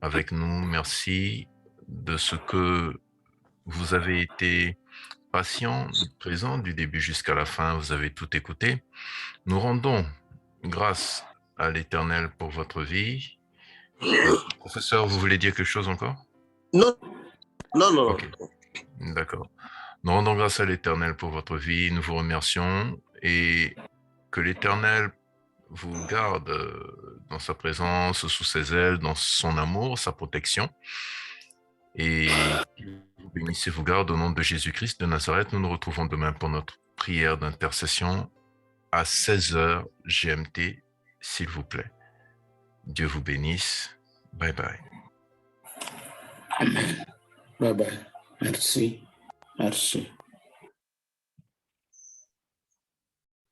avec nous. Merci de ce que vous avez été patient, présent du début jusqu'à la fin. Vous avez tout écouté. Nous rendons grâce à l'Éternel pour votre vie. Professeur, vous voulez dire quelque chose encore? Non. Okay. D'accord. Nous rendons grâce à l'Éternel pour votre vie. Nous vous remercions et que l'Éternel vous garde dans sa présence, sous ses ailes, dans son amour, sa protection. Et vous bénissez, vous garde au nom de Jésus-Christ de Nazareth. Nous nous retrouvons demain pour notre prière d'intercession à 16h GMT, s'il vous plaît. Dieu vous bénisse. Bye bye. Amen. Bye bye. Merci. Merci.